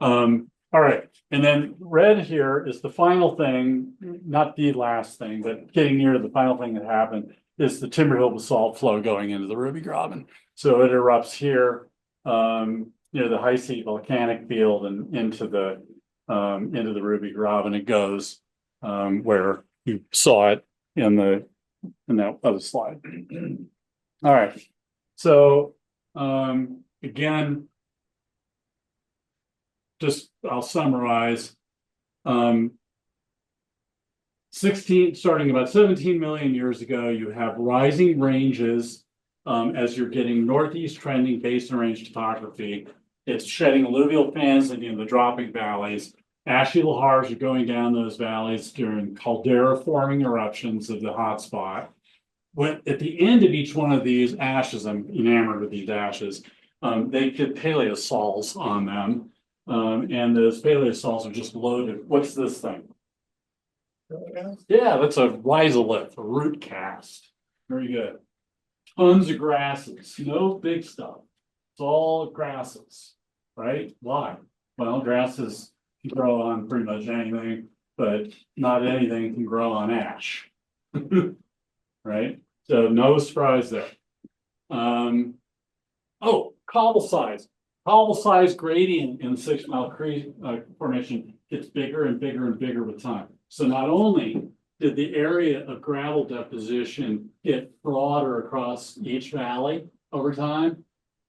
All right, and then red here is the final thing, not the last thing, but getting near to the final thing that happened is the Timberhill basalt flow going into the Ruby Graben. So it erupts here, near the high seat volcanic field and into the Ruby Graben. It goes where you saw it in that other slide. All right, so again, just I'll summarize. Starting about 17 million years ago, you have rising ranges as you're getting northeast trending basin range topography. It's shedding alluvial fans and the dropping valleys. Ashy lahars are going down those valleys during caldera forming eruptions of the hotspot. At the end of each one of these ashes, I'm enamored with these ashes, they get paleosols on them. And those paleosols are just loaded. What's this thing? Yeah, that's a rhizolith, a root cast. Very good. Tons of grasses, no big stuff. It's all grasses, right? Why? Well, grasses can grow on pretty much anything, but not anything can grow on ash. Right? So no surprise there. Oh, cobble size. Cobble size gradient in the 6 Mile Creek Formation gets bigger and bigger and bigger with time. So not only did the area of gravel deposition get broader across each valley over time,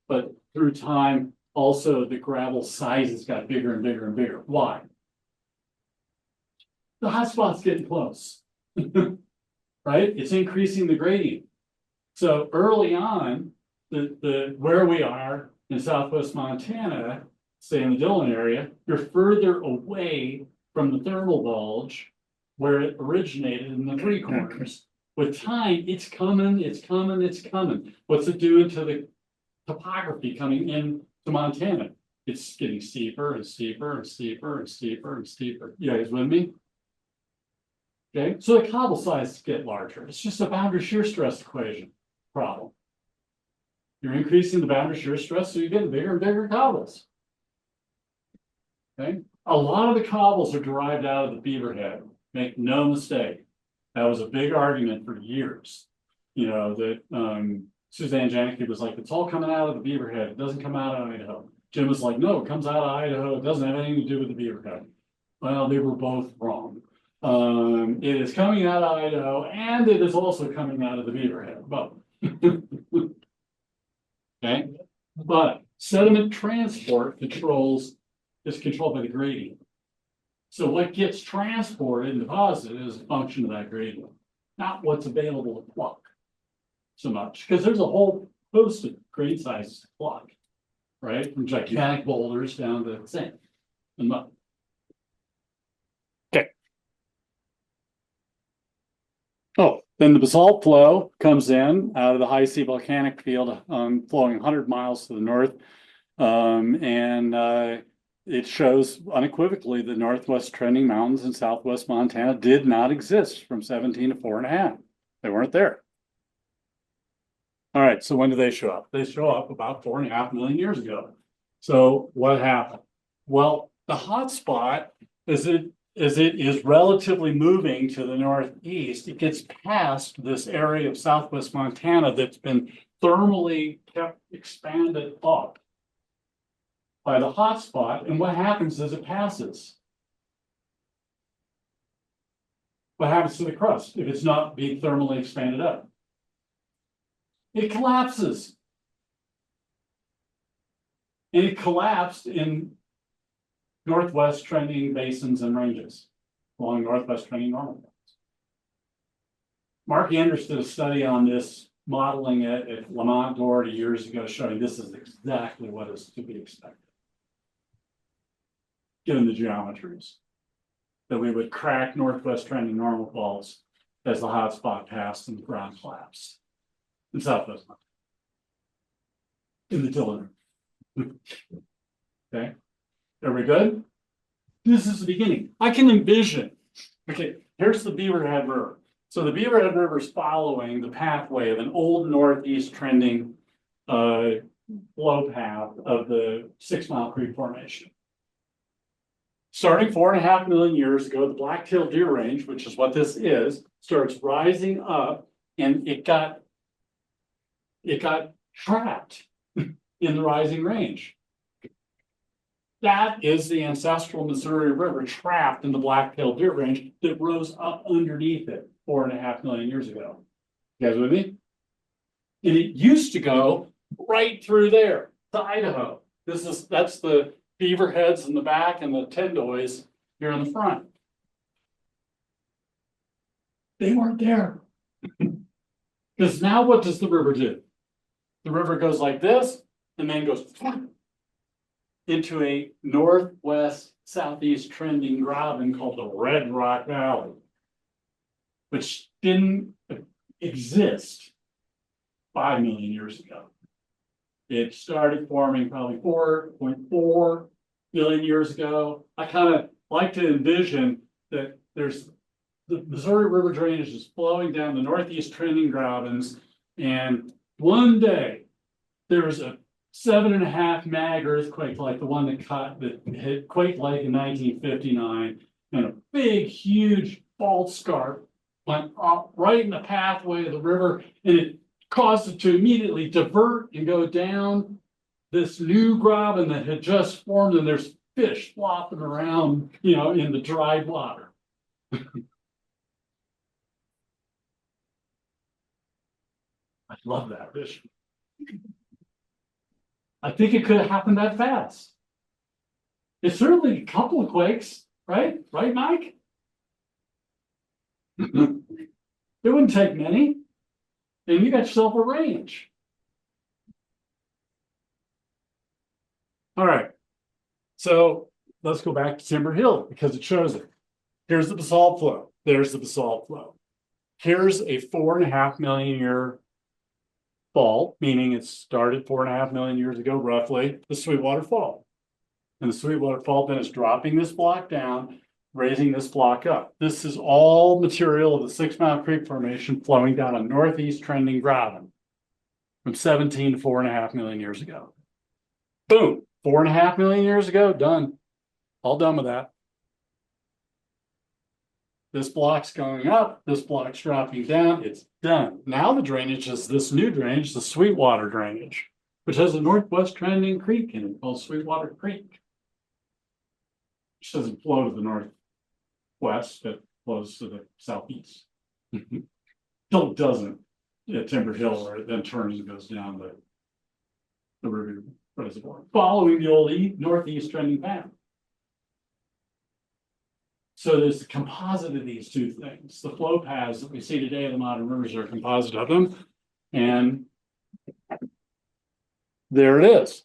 but through time, also the gravel sizes got bigger and bigger and bigger. Why? The hotspot's getting close, right? It's increasing the gradient. So early on, where we are in Southwest Montana, say in the Dillon area, you're further away from the thermal bulge where it originated in the three corners. With time, it's coming, it's coming, it's coming. What's it doing to the topography coming in to Montana? It's getting steeper and steeper and steeper and steeper and steeper. You guys with me? Okay, so the cobble sizes get larger. It's just a boundary shear stress equation problem. You're increasing the boundary shear stress, so you're getting bigger and bigger cobbles. Okay, a lot of the cobbles are derived out of the beaverhead. Make no mistake. That was a big argument for years. You know, that Suzanne Janicki was like, it's all coming out of the beaverhead. It doesn't come out of Idaho. Jim was like, no, it comes out of Idaho. It doesn't have anything to do with the beaverhead. Well, they were both wrong. It is coming out of Idaho, and it is also coming out of the beaverhead. Both. Okay, but sediment transport is controlled by the gradient. So what gets transported and deposited is a function of that gradient, not what's available to pluck so much, because there's a whole host of grade sizes to pluck, right? From gigantic boulders down to sand and mud. Okay. Oh, then the basalt flow comes in out of the high sea volcanic field, flowing 100 miles to the north. It shows unequivocally the northwest trending mountains in southwest Montana did not exist from 17 to 4.5. They weren't there. All right, so when do they show up? They show up about 4.5 million years ago. So what happened? Well, the hot spot is it is relatively moving to the northeast. It gets past this area of southwest Montana that's been thermally kept expanded up by the hot spot, and what happens as it passes? what happens to the crust if it's not being thermally expanded up? It collapses. And it collapsed in northwest trending basins and ranges along northwest trending normal faults. Mark Anders did a study on this, modeling it at Lamont Doherty years ago, showing this is exactly what is to be expected. Given the geometries, that we would crack northwest trending normal faults as the hot spot passed and the ground collapsed in southwest Montana. In the Dillon. Okay, are we good? This is the beginning. I can envision. Okay, here's the Beaverhead River. So the Beaverhead River is following the pathway of an old northeast trending flow path of the 6 Mile Creek Formation. Starting 4.5 million years ago, the black-tailed deer range, which is what this is, starts rising up, and it got trapped in the rising range. That is the ancestral Missouri River trapped in the black-tailed deer range that rose up underneath it 4.5 million years ago. You guys with me? And it used to go right through there to Idaho. That's the beaver heads in the back and the tendoys here in the front. They weren't there. Because now what does the river do? The river goes like this and then goes into a northwest southeast trending graben called the Red Rock Valley, which didn't exist 5 million years ago. It started forming probably 4.4 billion years ago. I kind of like to envision that there's the Missouri River drainage is flowing down the northeast trending grabens, and one day there was a 7.5 mag earthquake like the one that hit Quake Lake in 1959, and a big, huge fault scarp went up right in the pathway of the river, and it caused it to immediately divert and go down this new graben that had just formed, and there's fish flopping around, in the dry water. I love that vision. I think it could have happened that fast. It's certainly a couple of quakes, right? Right, Mike? It wouldn't take many. And you got yourself a range. All right. So let's go back to Timber Hill because it shows it. Here's the basalt flow. There's the basalt flow. Here's a 4.5 million year fault, meaning it started 4.5 million years ago, roughly, the Sweetwater Fault. And the Sweetwater Fault then is dropping this block down, raising this block up. This is all material of the 6 Mile Creek Formation flowing down a northeast trending graben from 17 to 4.5 million years ago. Boom, 4.5 million years ago, done. All done with that. This block's going up, this block's dropping down, it's done. Now the drainage is this new drainage, the Sweetwater drainage, which has a northwest trending creek in it called Sweetwater Creek. Which doesn't flow to the northwest, it flows to the southeast. Still doesn't at Timber Hill, where it then turns and goes down the river reservoir, following the old northeast trending path. So there's the composite of these two things. The flow paths that we see today in the modern rivers are a composite of them. And there it is.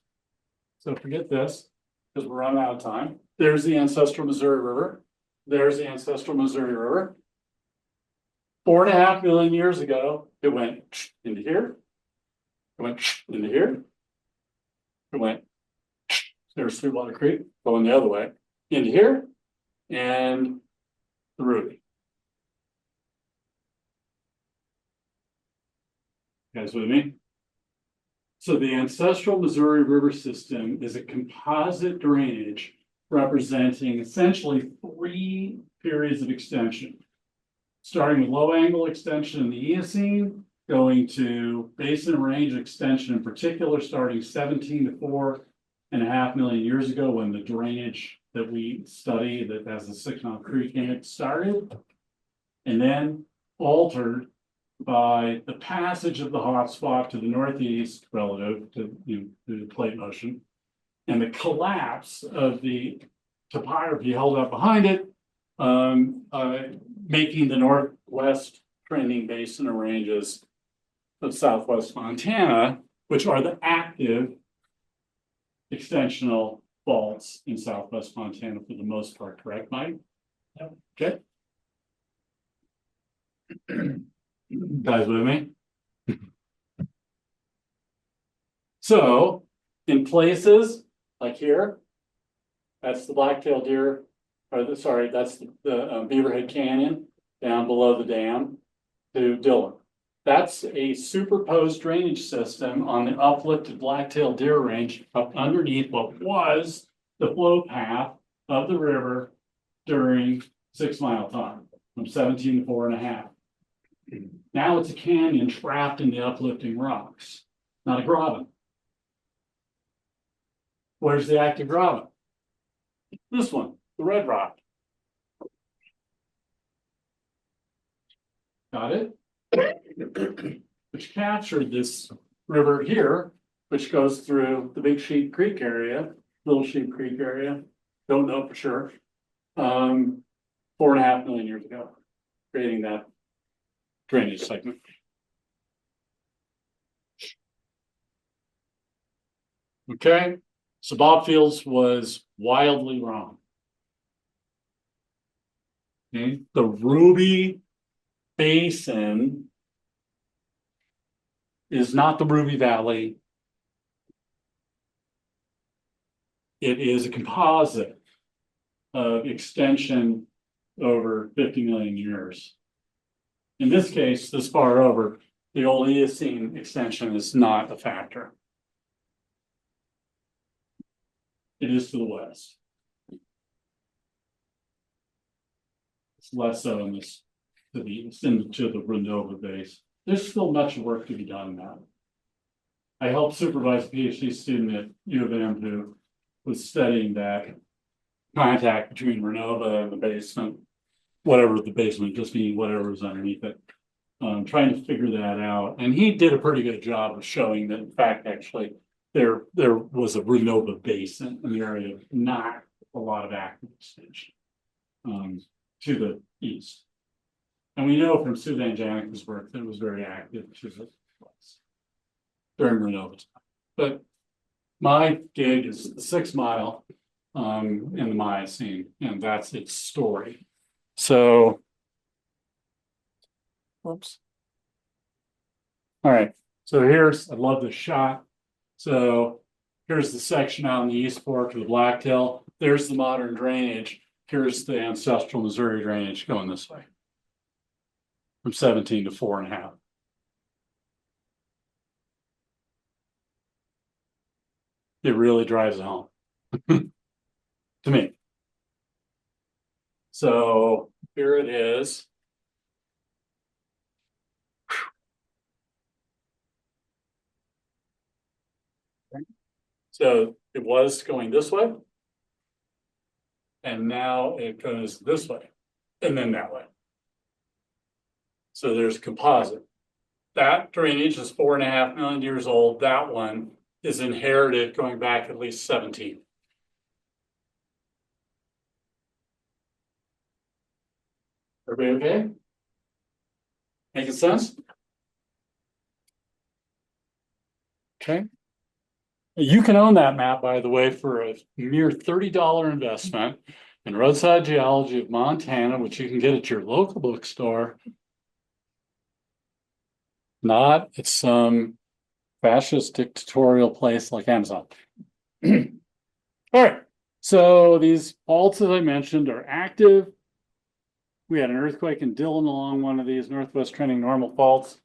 So forget this, because we're running out of time. There's the ancestral Missouri River. There's the ancestral Missouri River. 4.5 million years ago, it went into here. It went into here. It went, there's Sweetwater Creek, going the other way, into here. And the Ruby. You guys with me? So the ancestral Missouri River system is a composite drainage representing essentially 3 periods of extension. Starting with low angle extension in the Eocene, going to basin range extension in particular, starting 17 to 4.5 million years ago when the drainage that we study that has the 6 Mile Creek in it started. and then altered by the passage of the hot spot to the northeast relative to, the plate motion, and the collapse of the topography held up behind it, making the northwest trending basin ranges of southwest Montana, which are the active extensional faults in southwest Montana for the most part, correct, Mike? Yep. Okay. Guys with me? So, in places like here, that's the black-tailed deer, that's the Beaverhead Canyon down below the dam to Dillon. That's a superposed drainage system on the uplifted black-tailed deer range up underneath what was the flow path of the river during 6 Mile time from 17 to 4.5. Now it's a canyon trapped in the uplifting rocks, not a graben. Where's the active graben? This one, the red rock. Got it? Which captured this river here, which goes through the Big Sheep Creek area, Little Sheep Creek area. Don't know for sure. 4.5 million years ago, creating that drainage segment. Okay, so Bob Fields was wildly wrong. Okay, the Ruby Basin is not the Ruby Valley. It is a composite of extension over 50 million years. In this case, this far over, the old Eocene extension is not a factor. It is to the west. It's less so in this to the east into the Renova base. There's still much work to be done now. I helped supervise a PhD student at U of M who was studying that contact between Renova and the basement, whatever the basement, just meaning whatever was underneath it. Trying to figure that out. And he did a pretty good job of showing that, in fact, actually, there was a Renova basin in the area, not a lot of active extension to the east. And we know from Sue Van Janika's work that it was very active to the west during Renova time. But my gig is the 6 Mile in the Miocene, and that's its story. So, whoops. All right, so I love this shot. So here's the section out in the East Fork of the Blacktail. There's the modern drainage. Here's the ancestral Missouri drainage going this way from 17 to 4.5. It really drives it home to me. So here it is. So it was going this way. And now it goes this way and then that way. So there's composite. That drainage is 4.5 million years old. That one is inherited going back at least 17. Everybody okay? Making sense? Okay. You can own that map, by the way, for a mere $30 investment in Roadside Geology of Montana, which you can get at your local bookstore. Not at some fascist dictatorial place like Amazon. All right. So these faults, as I mentioned, are active. We had an earthquake in Dillon along one of these northwest trending normal faults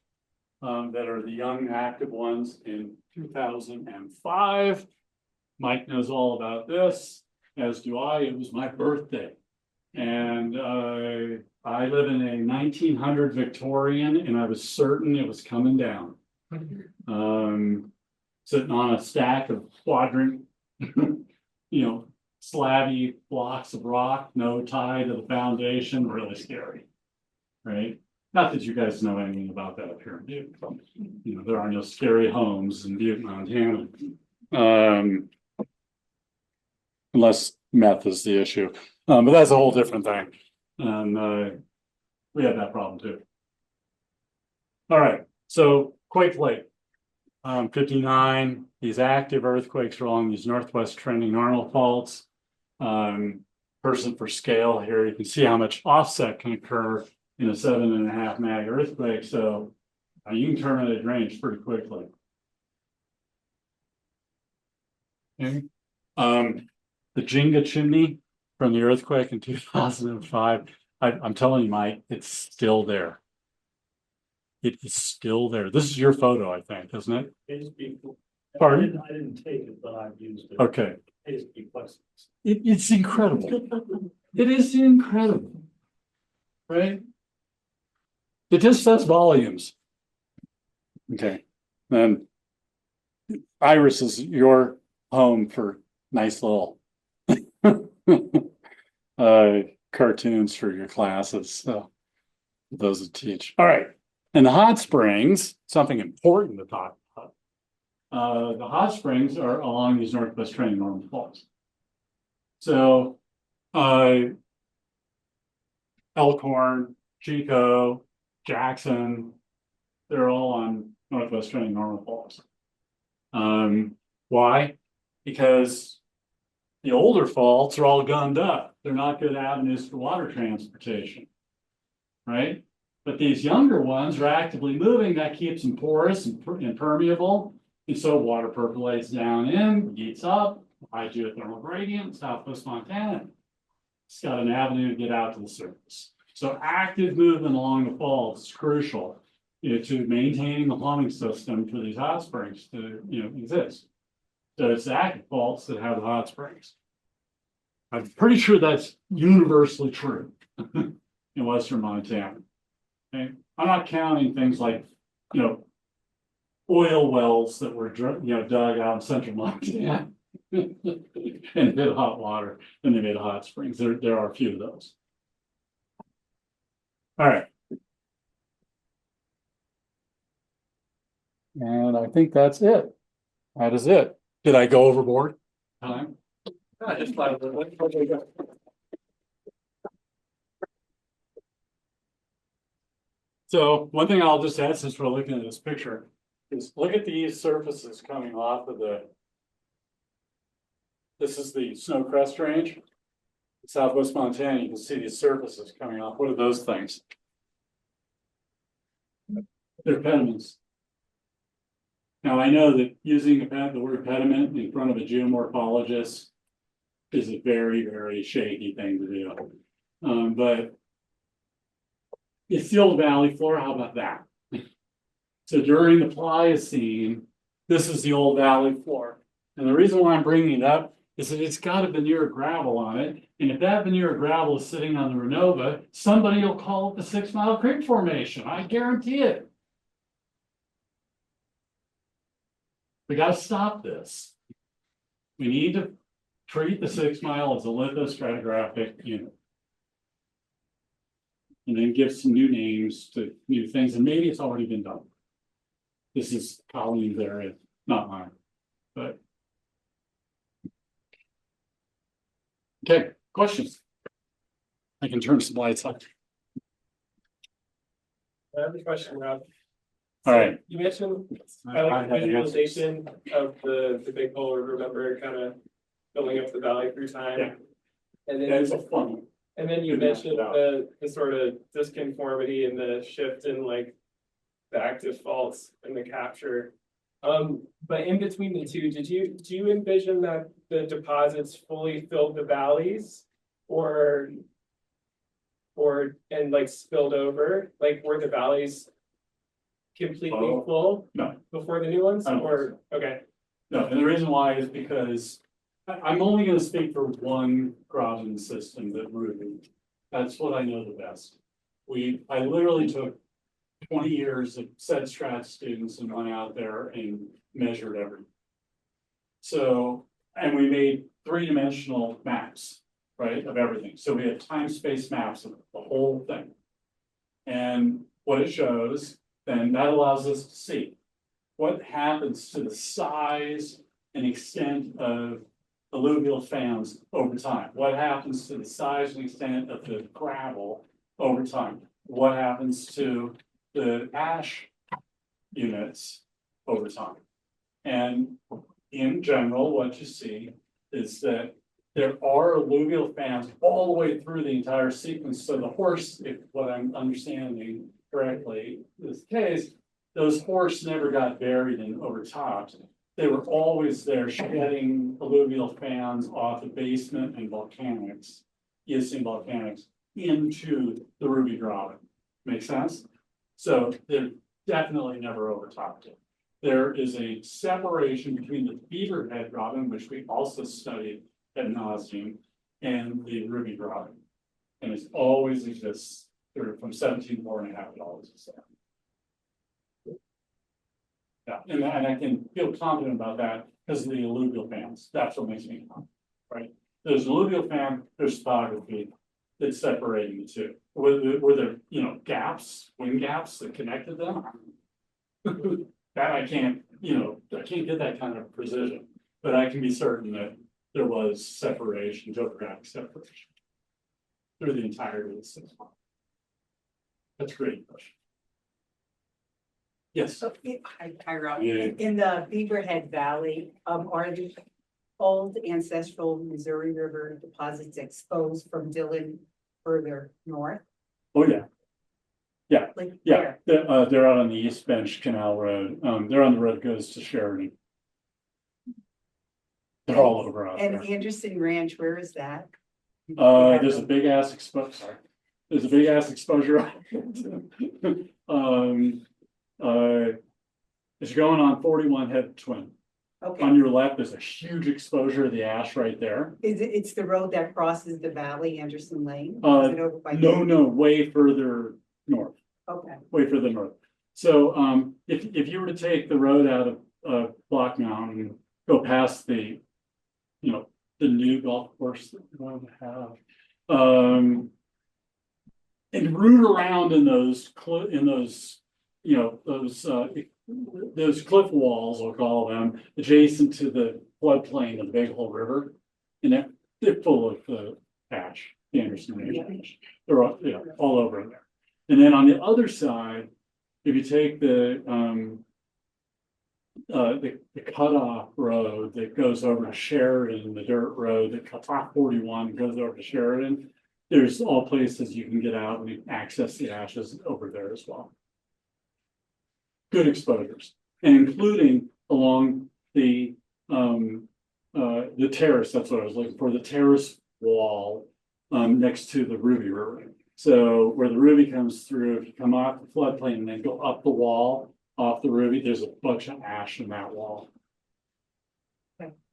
that are the young active ones in 2005. Mike knows all about this, as do I. It was my birthday. And I live in a 1900 Victorian, and I was certain it was coming down. Sitting on a stack of quadrant, slabby blocks of rock, no tie to the foundation, really scary. right? Not that you guys know anything about that up here in Butte. You know, there are no scary homes in Butte, Montana. Unless meth is the issue, but that's a whole different thing. And we have that problem too. All right, so quake plate. 59, these active earthquakes along these northwest trending normal faults. Person for scale here, you can see how much offset can occur in a 7.5 mag earthquake. So you can terminate drainage pretty quickly. Okay. The Jenga chimney from the earthquake in 2005. I'm telling you, Mike, it's still there. It is still there. This is your photo, I think, isn't it? Pardon? I didn't take it, but I've used it. Okay. It's It's incredible. It is incredible. Right? It just says volumes. Okay. Then Iris is your home for nice little cartoons for your classes. So those that teach. All right. And the hot springs, something important to talk about. The hot springs are along these northwest trending normal faults. So Elkhorn, Chico, Jackson, they're all on northwest trending normal faults. Why? Because the older faults are all gunned up. They're not good avenues for water transportation, right? But these younger ones are actively moving. That keeps them porous and permeable. And so water percolates down in, heats up, high geothermal gradient, southwest Montana. It's got an avenue to get out to the surface. So active movement along the faults is crucial, you know, to maintaining the plumbing system for these hot springs to, you know, exist. So it's the active faults that have the hot springs. I'm pretty sure that's universally true in Western Montana. Okay? I'm not counting things like, you know, oil wells that were, you know, dug out in central Montana and hit hot water and they made hot springs. There are a few of those. All right. And I think that's it. That is it. Did I go overboard? Time? Just so one thing I'll just add since we're looking at this picture is look at these surfaces coming off of this is the snow crest range. Southwest Montana, you can see these surfaces coming off. What are those things? They're pediments. Now I know that using the word pediment in front of a geomorphologist is a very, very shaky thing to do. But it's the old valley floor. How about that? So during the Pliocene, this is the old valley floor. And the reason why I'm bringing it up is that it's got a veneer of gravel on it. And if that veneer of gravel is sitting on the Renova, somebody will call it the 6 Mile Creek Formation. I guarantee it. We got to stop this. We need to treat the 6 Mile as a lithostratigraphic unit. And then give some new names to new things. And maybe it's already been done. This is Colleen's area, not mine. But okay, questions? I can turn some lights on. I have a question, Rob. All right. You mentioned I like had visualization of the big hole, remember, kind of filling up the valley through time. Yeah. And then That's a fun. and then you Good math mentioned out. the sort of disconformity and the shift in like the active faults and the capture. But in between the two, do you envision that the deposits fully filled the valleys or and like spilled over? Like were the valleys completely full No. before the new ones? I don't think Or okay. No, and the reason why is because I'm only going to speak for one gradient system that moved. That's what I know the best. I literally took 20 years of said strat students and went out there and measured everything. So, and we made 3-dimensional maps, right, of everything. So we had time-space maps of the whole thing. And what it shows, then that allows us to see what happens to the size and extent of alluvial fans over time. What happens to the size and extent of the gravel over time? What happens to the ash units over time? And in general, what you see is that there are alluvial fans all the way through the entire sequence. So the horse, if what I'm understanding correctly is the case, those horse never got buried in overtops. They were always there shedding alluvial fans off the basement and volcanics, Eocene volcanics, into the Ruby Graben. Make sense? So they're definitely never overtopped it. There is a separation between the Beaverhead Graben, which we also studied ad nauseum, and the Ruby Graben. And it always exists from 17.4.5, it always exists. Yeah, and I can feel confident about that because of the alluvial fans. That's what makes me confident, right? There's alluvial fan, there's topography that's separating the two. Were there, gaps, wind gaps that connected them? That I can't get that kind of precision, but I can be certain that there was separation, topographic separation through the entirety of the 6 miles. That's a great question. Yes. So, hi, Kyra. Yeah. In the Beaverhead Valley, are the old ancestral Missouri River deposits exposed from Dillon further north? Oh, yeah. Like Yeah, where? they're out on the East Bench Canal Road. They're on the road that goes to Sheridan. They're all over out And there. Anderson Ranch, where is that? There's a big ass exposure. There's a big ass exposure. It's going on 41 head twin. Okay, On your left, there's a huge exposure of the ash right there. it's the road that crosses the valley, Anderson Lane? Uh, Is it over by? No, way further north. Okay, Way further north. So if you were to take the road out of Block Mountain, go past the new golf course that we're going to have, and root around in those cliff walls, I'll call them, adjacent to the floodplain of the Big Hole River, and they're full of ash, the Anderson Range. They're all over there. And then on the other side, if you take the cutoff road that goes over to Sheridan, the dirt road that cuts off 41 goes over to Sheridan, there's all places you can get out and access the ashes over there as well. Good exposures, and including along the terrace. That's what I was looking for. The terrace wall next to the Ruby River. So where the Ruby comes through, if you come off the floodplain and then go up the wall off the Ruby, there's a bunch of ash in that wall.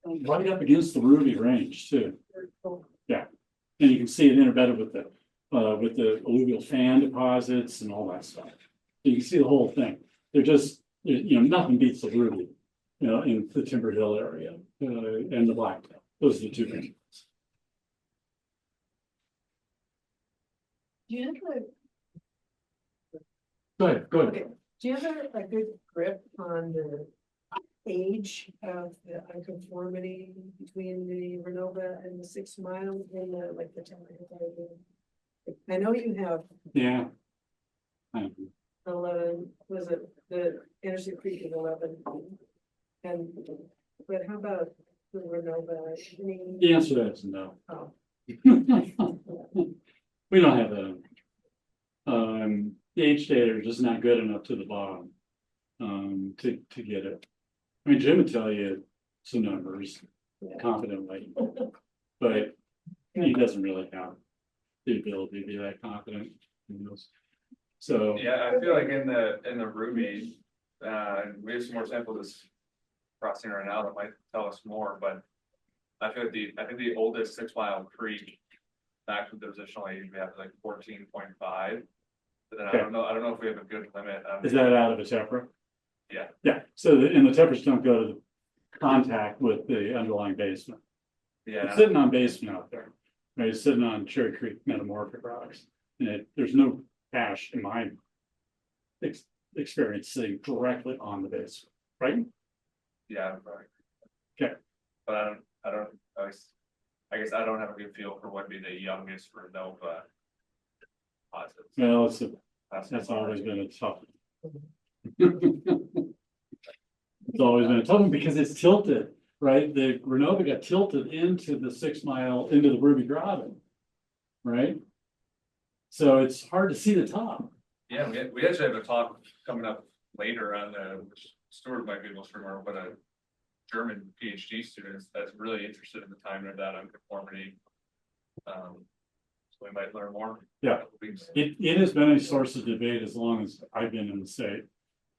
Right up against the Ruby Range too. Yeah, and you can see it interbedded with the alluvial fan deposits and all that stuff. So you can see the whole thing. They're just, nothing beats the Ruby, in the Timber Hill area and the Blacktail. Those are the two things. Do you have Go ahead. okay, do you have a good grip on the age of the unconformity between the Renova and the 6 mile and the town? I know you have Yeah. 11, was it the Anderson Creek is 11? But how about the Renova? The answer to that is no. Oh. We don't have that. The H data are just not good enough to the bottom to get it. I mean, Jim would tell you some numbers confidently, but he doesn't really have the ability to be that confident in those. So Yeah, I feel like in the Ruby, we have some more samples crossing right now that might tell us more, but I think the oldest 6 mile creek maximum depositional age we have is like 14.5. But then Okay. I don't know if we have a good limit. is that out of a Tepra? Yeah. Yeah, so the Tepras don't go to contact with the underlying basement. Yeah. It's sitting on basement out there, right? It's sitting on Cherry Creek metamorphic rocks. And there's no ash in my experience sitting directly on the base, right? Yeah, right. Okay. But I guess I don't have a good feel for what would be the youngest Renova deposits. Well, that's always been a tough. It's always been a tough one because it's tilted, right? The Renova got tilted into the 6 Mile, into the Ruby Graben. Right? So it's hard to see the top. Yeah, we actually have a talk coming up later on which Stuart might be most familiar, but a German PhD student that's really interested in the timing of that unconformity. So we might learn more. Yeah. It has been a source of debate as long as I've been in the state.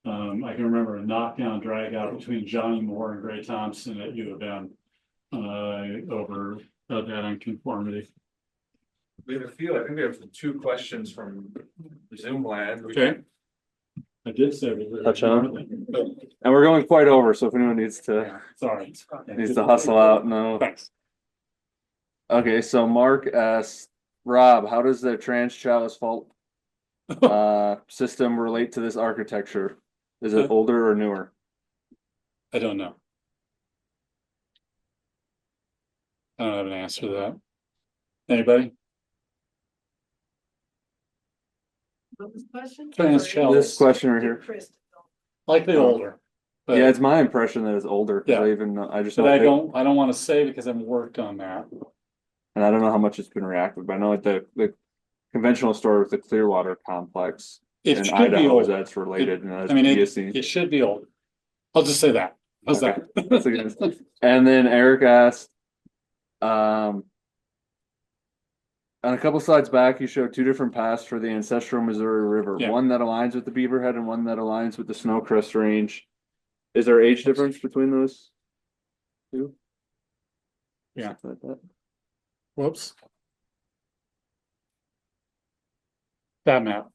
I can remember a knockdown drag out between Johnny Moore and Gray Thompson at U of M over that unconformity. We have I think we have 2 questions from Zoom land. Okay. I did say we were Touch on. And we're going quite over, so if anyone needs to hustle out, no. Thanks. Okay, so Mark asks, Rob, how does the trans-Chavez fault system relate to this architecture? Is it older or newer? I don't know. I don't have an answer to that. Anybody? What was the question? Trans-Chavez. This question right here. Likely older. But, Yeah, it's my impression that it's older. 'Cause Yeah. I just but I think- don't want to say because I haven't worked on that. and I don't know how much it's been reactive, but I know like the conventional story with the Clearwater complex It in should be Idaho is older. that's related and that's I mean, Eocene. it should be older. I'll just say that. How's Okay. that? That's a good- And then Eric asked, on a couple slides back, you showed 2 different paths for the ancestral Missouri River. Yeah. One that aligns with the Beaverhead and one that aligns with the Snowcrest Range. Is there age difference between those 2? Yeah. Something like that. Whoops. That map.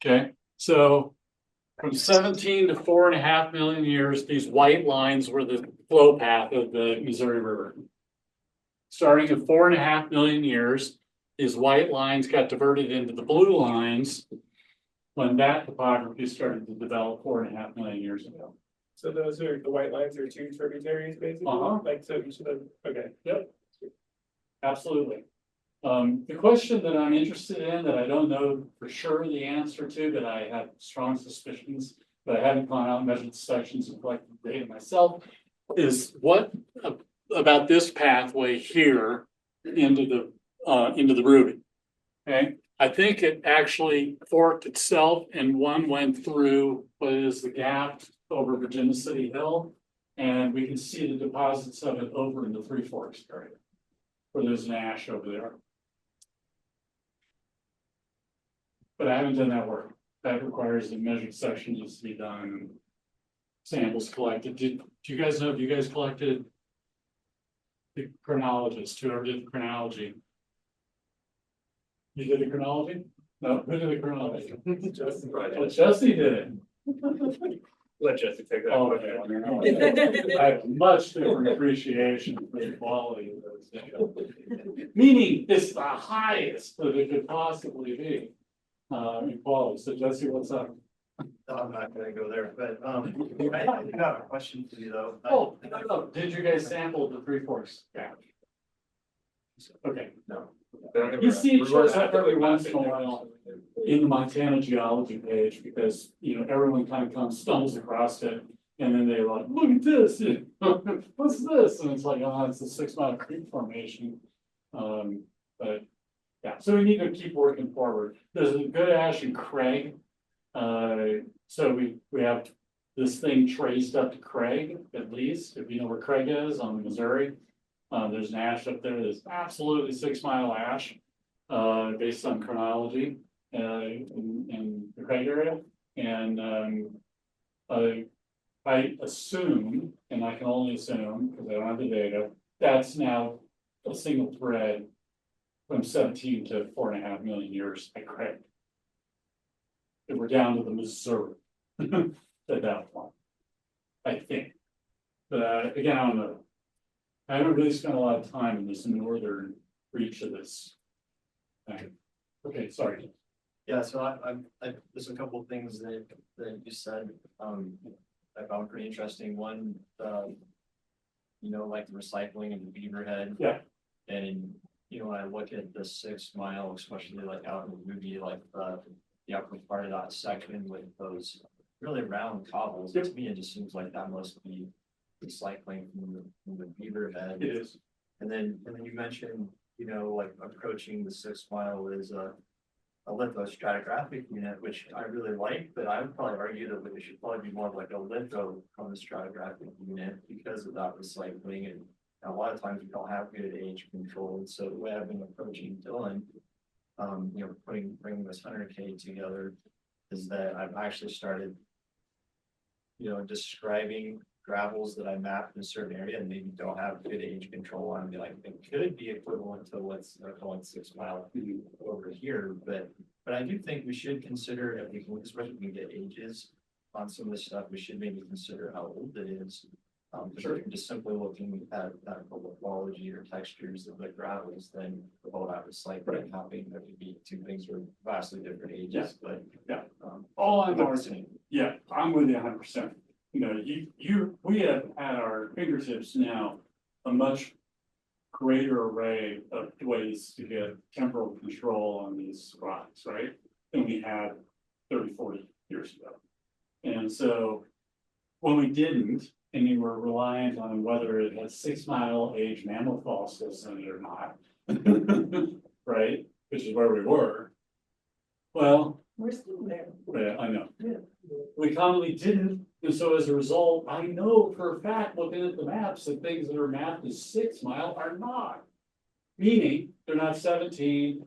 Okay, so from 17 to 4.5 million years, these white lines were the flow path of the Missouri River. Starting at 4.5 million years, these white lines got diverted into the blue lines when that topography started to develop 4.5 million years ago. So those are, the white lines are 2 tributaries basically, like, so each of them, okay. Yep. Absolutely. The question that I'm interested in that I don't know for sure the answer to, that I have strong suspicions, but I haven't gone out and measured sections and collected data myself, is what about this pathway here into the Ruby? Okay, I think it actually forked itself and one went through what is the gap over Virginia City Hill, and we can see the deposits of it over in the Three Forks area, where there's an ash over there. But I haven't done that work. That requires a measured section needs to be done, and samples collected. Do you guys know, have you guys collected the chronologist, whoever did the chronology? You did the chronology? No, who did the chronology? Well, Jesse did it. Let Jesse take that. Oh, okay. I have much different appreciation for the quality of those data. Meaning it's the highest that it could possibly be in quality. So Jesse, what's up? I'm not gonna go there, but I do have a question for you though. Oh, no. Did you guys sample the Three Forks? Yeah. Okay, No. you see it shows up every once in a while in the Montana geology page, because, you know, everyone kind of stumbles across it. And then they're like, look at this, what's this? And it's like, oh, it's the 6 Mile Creek Formation. But yeah, so we need to keep working forward. There's a good ash in Craig. So we have this thing traced up to Craig, at least, if you know where Craig is on the Missouri. There's an ash up there that's absolutely 6 Mile ash, based on chronology, in the Craig area. And, I assume, and I can only assume, because I don't have the data, that's now a single thread from 17 to 4.5 million years at Craig. If we're down to the Missouri at that point, I think. But again, I don't know. I haven't really spent a lot of time in this northern reach of this thing. Okay, sorry. Yeah, so there's a couple of things that you said, I found pretty interesting. One, like the recycling of the beaverhead. Yeah. And, when I look at the 6 mile, especially like out in the movie, like the upper part of that section with those really round cobbles, to me, it just seems like that must be recycling from the beaverhead. It is. And then you mentioned, like approaching the 6 mile is a lithostratigraphic unit, which I really like, but I would probably argue that it should probably be more of like a lithostratigraphic unit because of that recycling. And a lot of times we don't have good age control. And so the way I've been approaching Dylan, bringing this 100K together is that I've actually started, describing gravels that I mapped in a certain area and maybe don't have good age control on, like it could be equivalent to what's going 6 mile over here, but I do think we should consider, if we can, especially if we can get ages on some of this stuff, we should maybe consider how old it is. Sure. Just simply looking at the lithology or textures of the gravels, then with all that recycling happening, there could be two things for vastly different ages, but Yeah. All I'm not the saying, same. yeah, I'm with you 100%. We have at our fingertips now a much greater array of ways to get temporal control on these rocks, right? Than we had 30, 40 years ago. And so when we didn't, and we were reliant on whether it had 6 mile age mammal fossils in it or not, right? Which is where we were. Well, We're still there. yeah, I know. Yeah. We commonly didn't, and so as a result, I know for a fact, looking at the maps, that things that are mapped as 6 mile are not. Meaning, they're not 17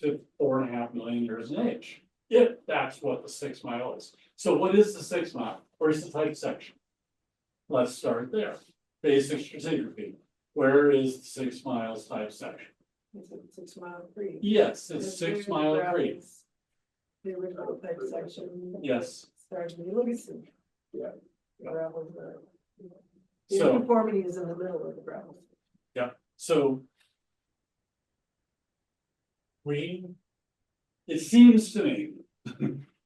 to 4.5 million years in age. If that's what the 6 mile is. So what is the 6 mile? Where's the type section? Let's start there. Basic stratigraphy. Where is the 6 miles type section? It's a 6 mile creek. Yes, it's 6 mile creek. The original type section. Yes. Starting in Yellowstone. Yeah. Gravels are. The So- conformity is in the middle of the gravels. So. It seems to me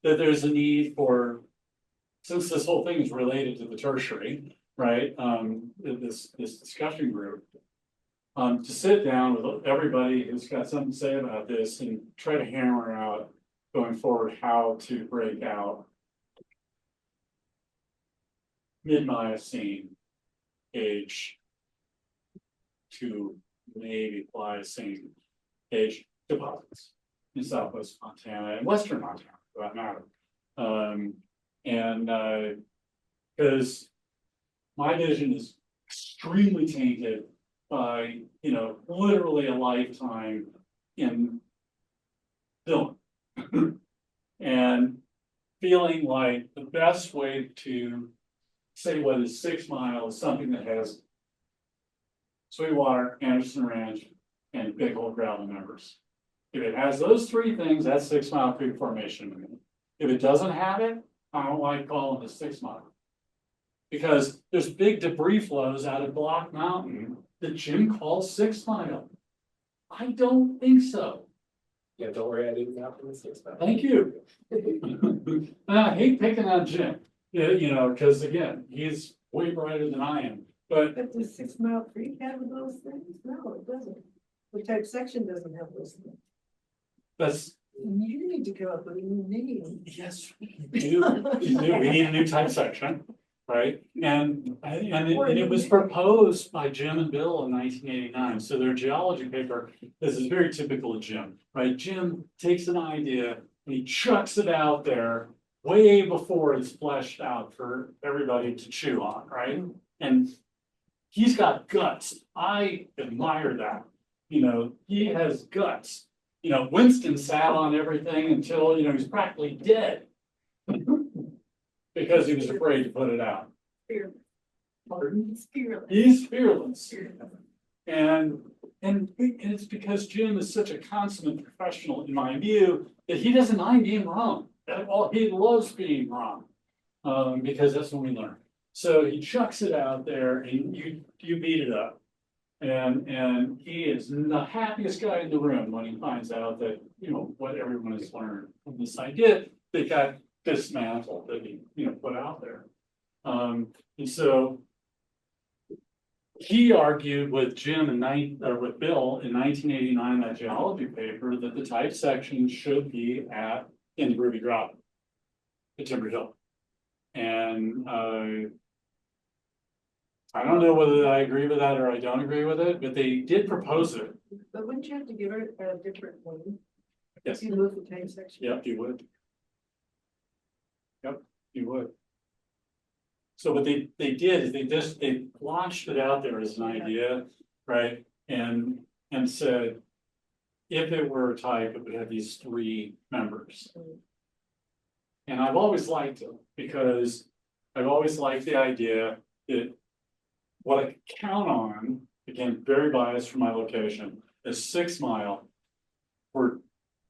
that there's a need for, since this whole thing is related to the tertiary, right? This discussion group. To sit down with everybody who's got something to say about this and try to hammer out going forward how to break out mid-Miocene age to maybe Pliocene age deposits in southwest Montana and western Montana, for that matter. Because my vision is extremely tainted by, literally a lifetime in film. And feeling like the best way to say what is 6 mile is something that has Sweetwater, Anderson Ranch, and Big Old Gravel members. If it has those 3 things, that's 6 Mile Creek Formation. If it doesn't have it, I don't like calling it 6 mile. Because there's big debris flows out of Block Mountain that Jim calls 6 mile. I don't think so. Yeah, don't worry, I didn't have to 6 mile. Thank you. And I hate picking on Jim, because again, he's way brighter than I am, but But does 6 mile creek have those things? No, it doesn't. The type section doesn't have those things. that's, You need to come up with a new name. yes, we do. We need a new type section, right? And it was proposed by Jim and Bill in 1989. So their geology paper, this is very typical of Jim, right? Jim takes an idea and he chucks it out there way before it's fleshed out for everybody to chew on, right? And he's got guts. I admire that. He has guts. Winston sat on everything until, he's practically dead. Because he was afraid to put it out. Fearless. Pardon? It's fearless. He's fearless. And it's because Jim is such a consummate professional, in my view, that he doesn't mind being wrong. He loves being wrong. Because that's when we learn. So he chucks it out there and you beat it up. And he is the happiest guy in the room when he finds out that, you know, what everyone has learned from this idea that got dismantled, that he, you know, put out there. And so he argued with Jim with Bill in 1989, that geology paper, that the type section should be in Ruby Drop, at Timber Hill. And I don't know whether I agree with that or I don't agree with it, but they did propose it. But wouldn't you have to give it a different name? Yes. If you move the tank section? Yep, you would. Yep, you would. So what they did is they launched it out there as an idea, right? And said, if it were a type, it would have these three members. And I've always liked it because I've always liked the idea that what I could count on, again, very biased for my location, is 6 Mile for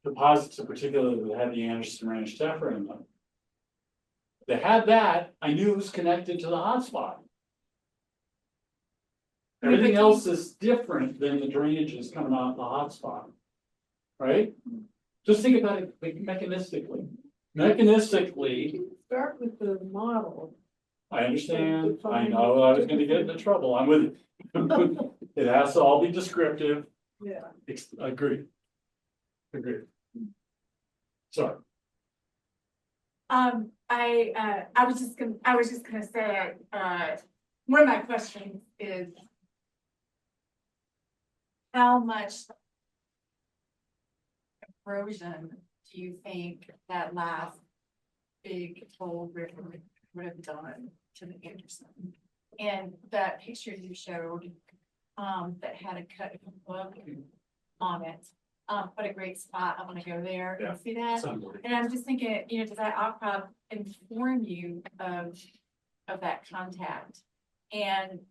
deposits in particular that had the Anderson Ranch tephra in them. They had that, I knew it was connected to the hotspot. Everything else is different than the drainages coming out of the hotspot. Right? Just think about it mechanistically. Mechanistically, Start with the model. I understand, I know I was gonna get into trouble, I'm with you. It has to all be descriptive, Yeah. agreed. Agreed. Sorry. I was just gonna say, one of my questions is how much erosion do you think that last big old river would have done to the Anderson? And that picture you showed, that had a cut book on it, what a great spot, I wanna go there Yeah. and see that. And I'm just thinking, you know, does that outcrop inform you of that contact? And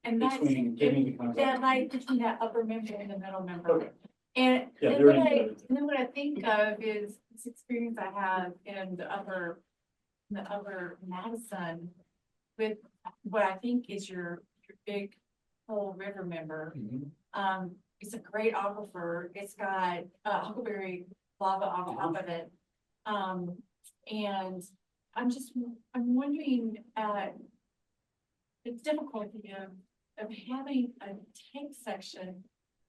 that's, Between, give me the context. that like between that upper member and the middle member. Okay. And Yeah, then they're what in- what I think of is this experience I have in the upper Madison with what I think is your big whole river member. Mhm. It's a great aquifer. It's got huckleberry lava on top of it. And I'm wondering the difficulty of having a tank section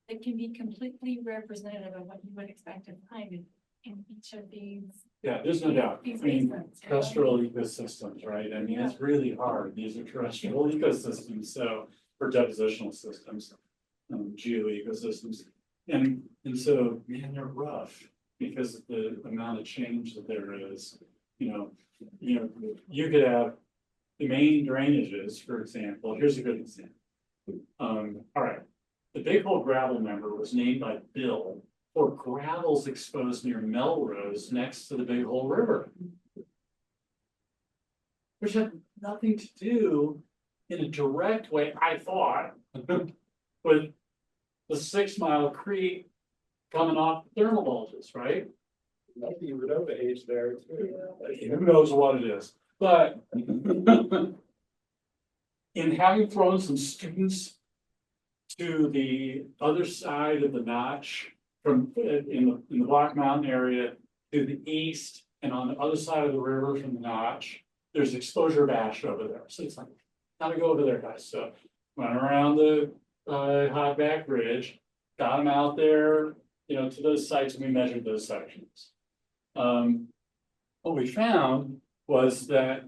that can be completely representative of what you would expect to find in each of these. Yeah, there's no doubt, I These mean, basins, you know? terrestrial ecosystems, right, I mean, it's really hard, these are terrestrial ecosystems, so, for depositional systems. Geoecosystems, and so, man, they're rough, because of the amount of change that there is, you know, you could have. The main drainages, for example, here's a good example. All right, the Big Hole gravel member was named by Bill for gravels exposed near Melrose next to the Big Hole River. Which had nothing to do in a direct way, I thought, with the 6 Mile Creek coming off the thermal bulges, right? Might be Renova age there too. Who knows what it is, but in having thrown some students to the other side of the notch from in the Black Mountain area to the east and on the other side of the river from the notch, there's exposure of ash over there. So it's like, gotta go over there, guys. So went around the Hogback Ridge, got them out there, you know, to those sites, and we measured those sections. What we found was that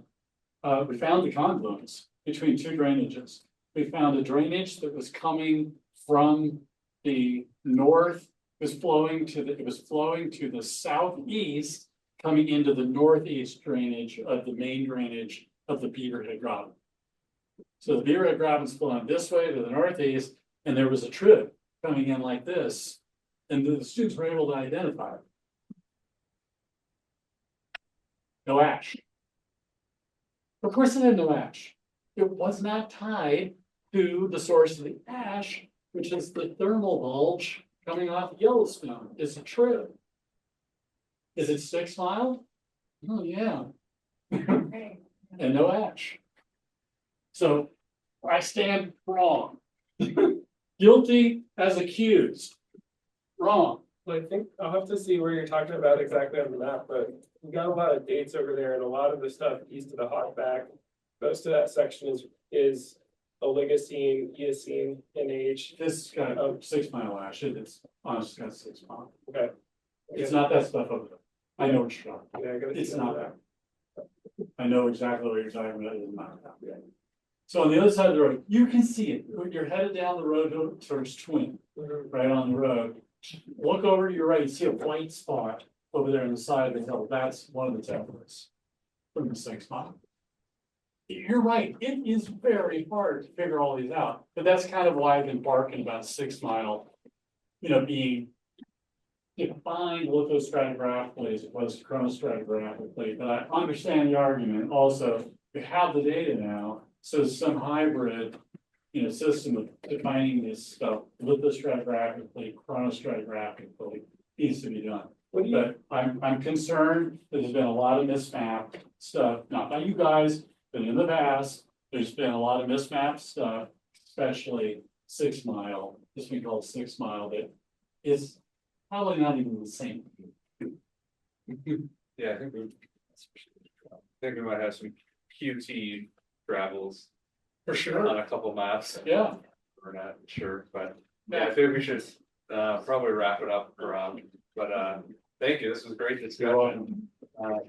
we found the confluence between two drainages. We found a drainage that was coming from the north, it was flowing to the southeast, coming into the northeast drainage of the main drainage of the Beaverhead Graben. So the Beaverhead Graben's flowing this way to the northeast, and there was a trib coming in like this, and the students were able to identify it. No ash. Of course it had no ash. It was not tied to the source of the ash, which is the thermal bulge coming off Yellowstone. It's a trib. Is it 6 Mile? Oh, yeah. Okay. And no ash. So I stand wrong. Guilty as accused. Wrong. Well, I think I'll have to see where you're talking about exactly on the map, but we got a lot of dates over there and a lot of the stuff east of the Hogback. Most of that section is Oligocene, Eocene in age. This got a 6 mile ash, it's honestly got 6 mile. Okay. It's not that stuff over there. I know what you're talking about. Yeah, I gotta It's see not that. that. I know exactly what you're talking about, it's not that. So on the other side of the road, you can see it, when you're headed down the road towards Twin, Mhm. right on the road. Look over to your right, you see a white spot over there on the side of the hill, that's one of the templates. From the 6 mile. You're right, it is very hard to figure all these out, but that's kind of why I've been barking about 6 mile. You know, being. Defined lithostratigraphically as opposed to chronostratigraphically, but I understand the argument also, we have the data now, so some hybrid. System of defining this stuff lithostratigraphically, chronostratigraphically needs to be done. What do you, But I'm concerned, there's been a lot of mismap stuff, not by you guys, but in the past, there's been a lot of mismap stuff, especially 6 mile, this we call 6 mile, that is probably not even the same. Yeah, I think we might have some QT travels For sure, on a couple maps. yeah. We're not sure, but yeah, I think we should probably wrap it up around, but thank you, this was great You're discussion. welcome.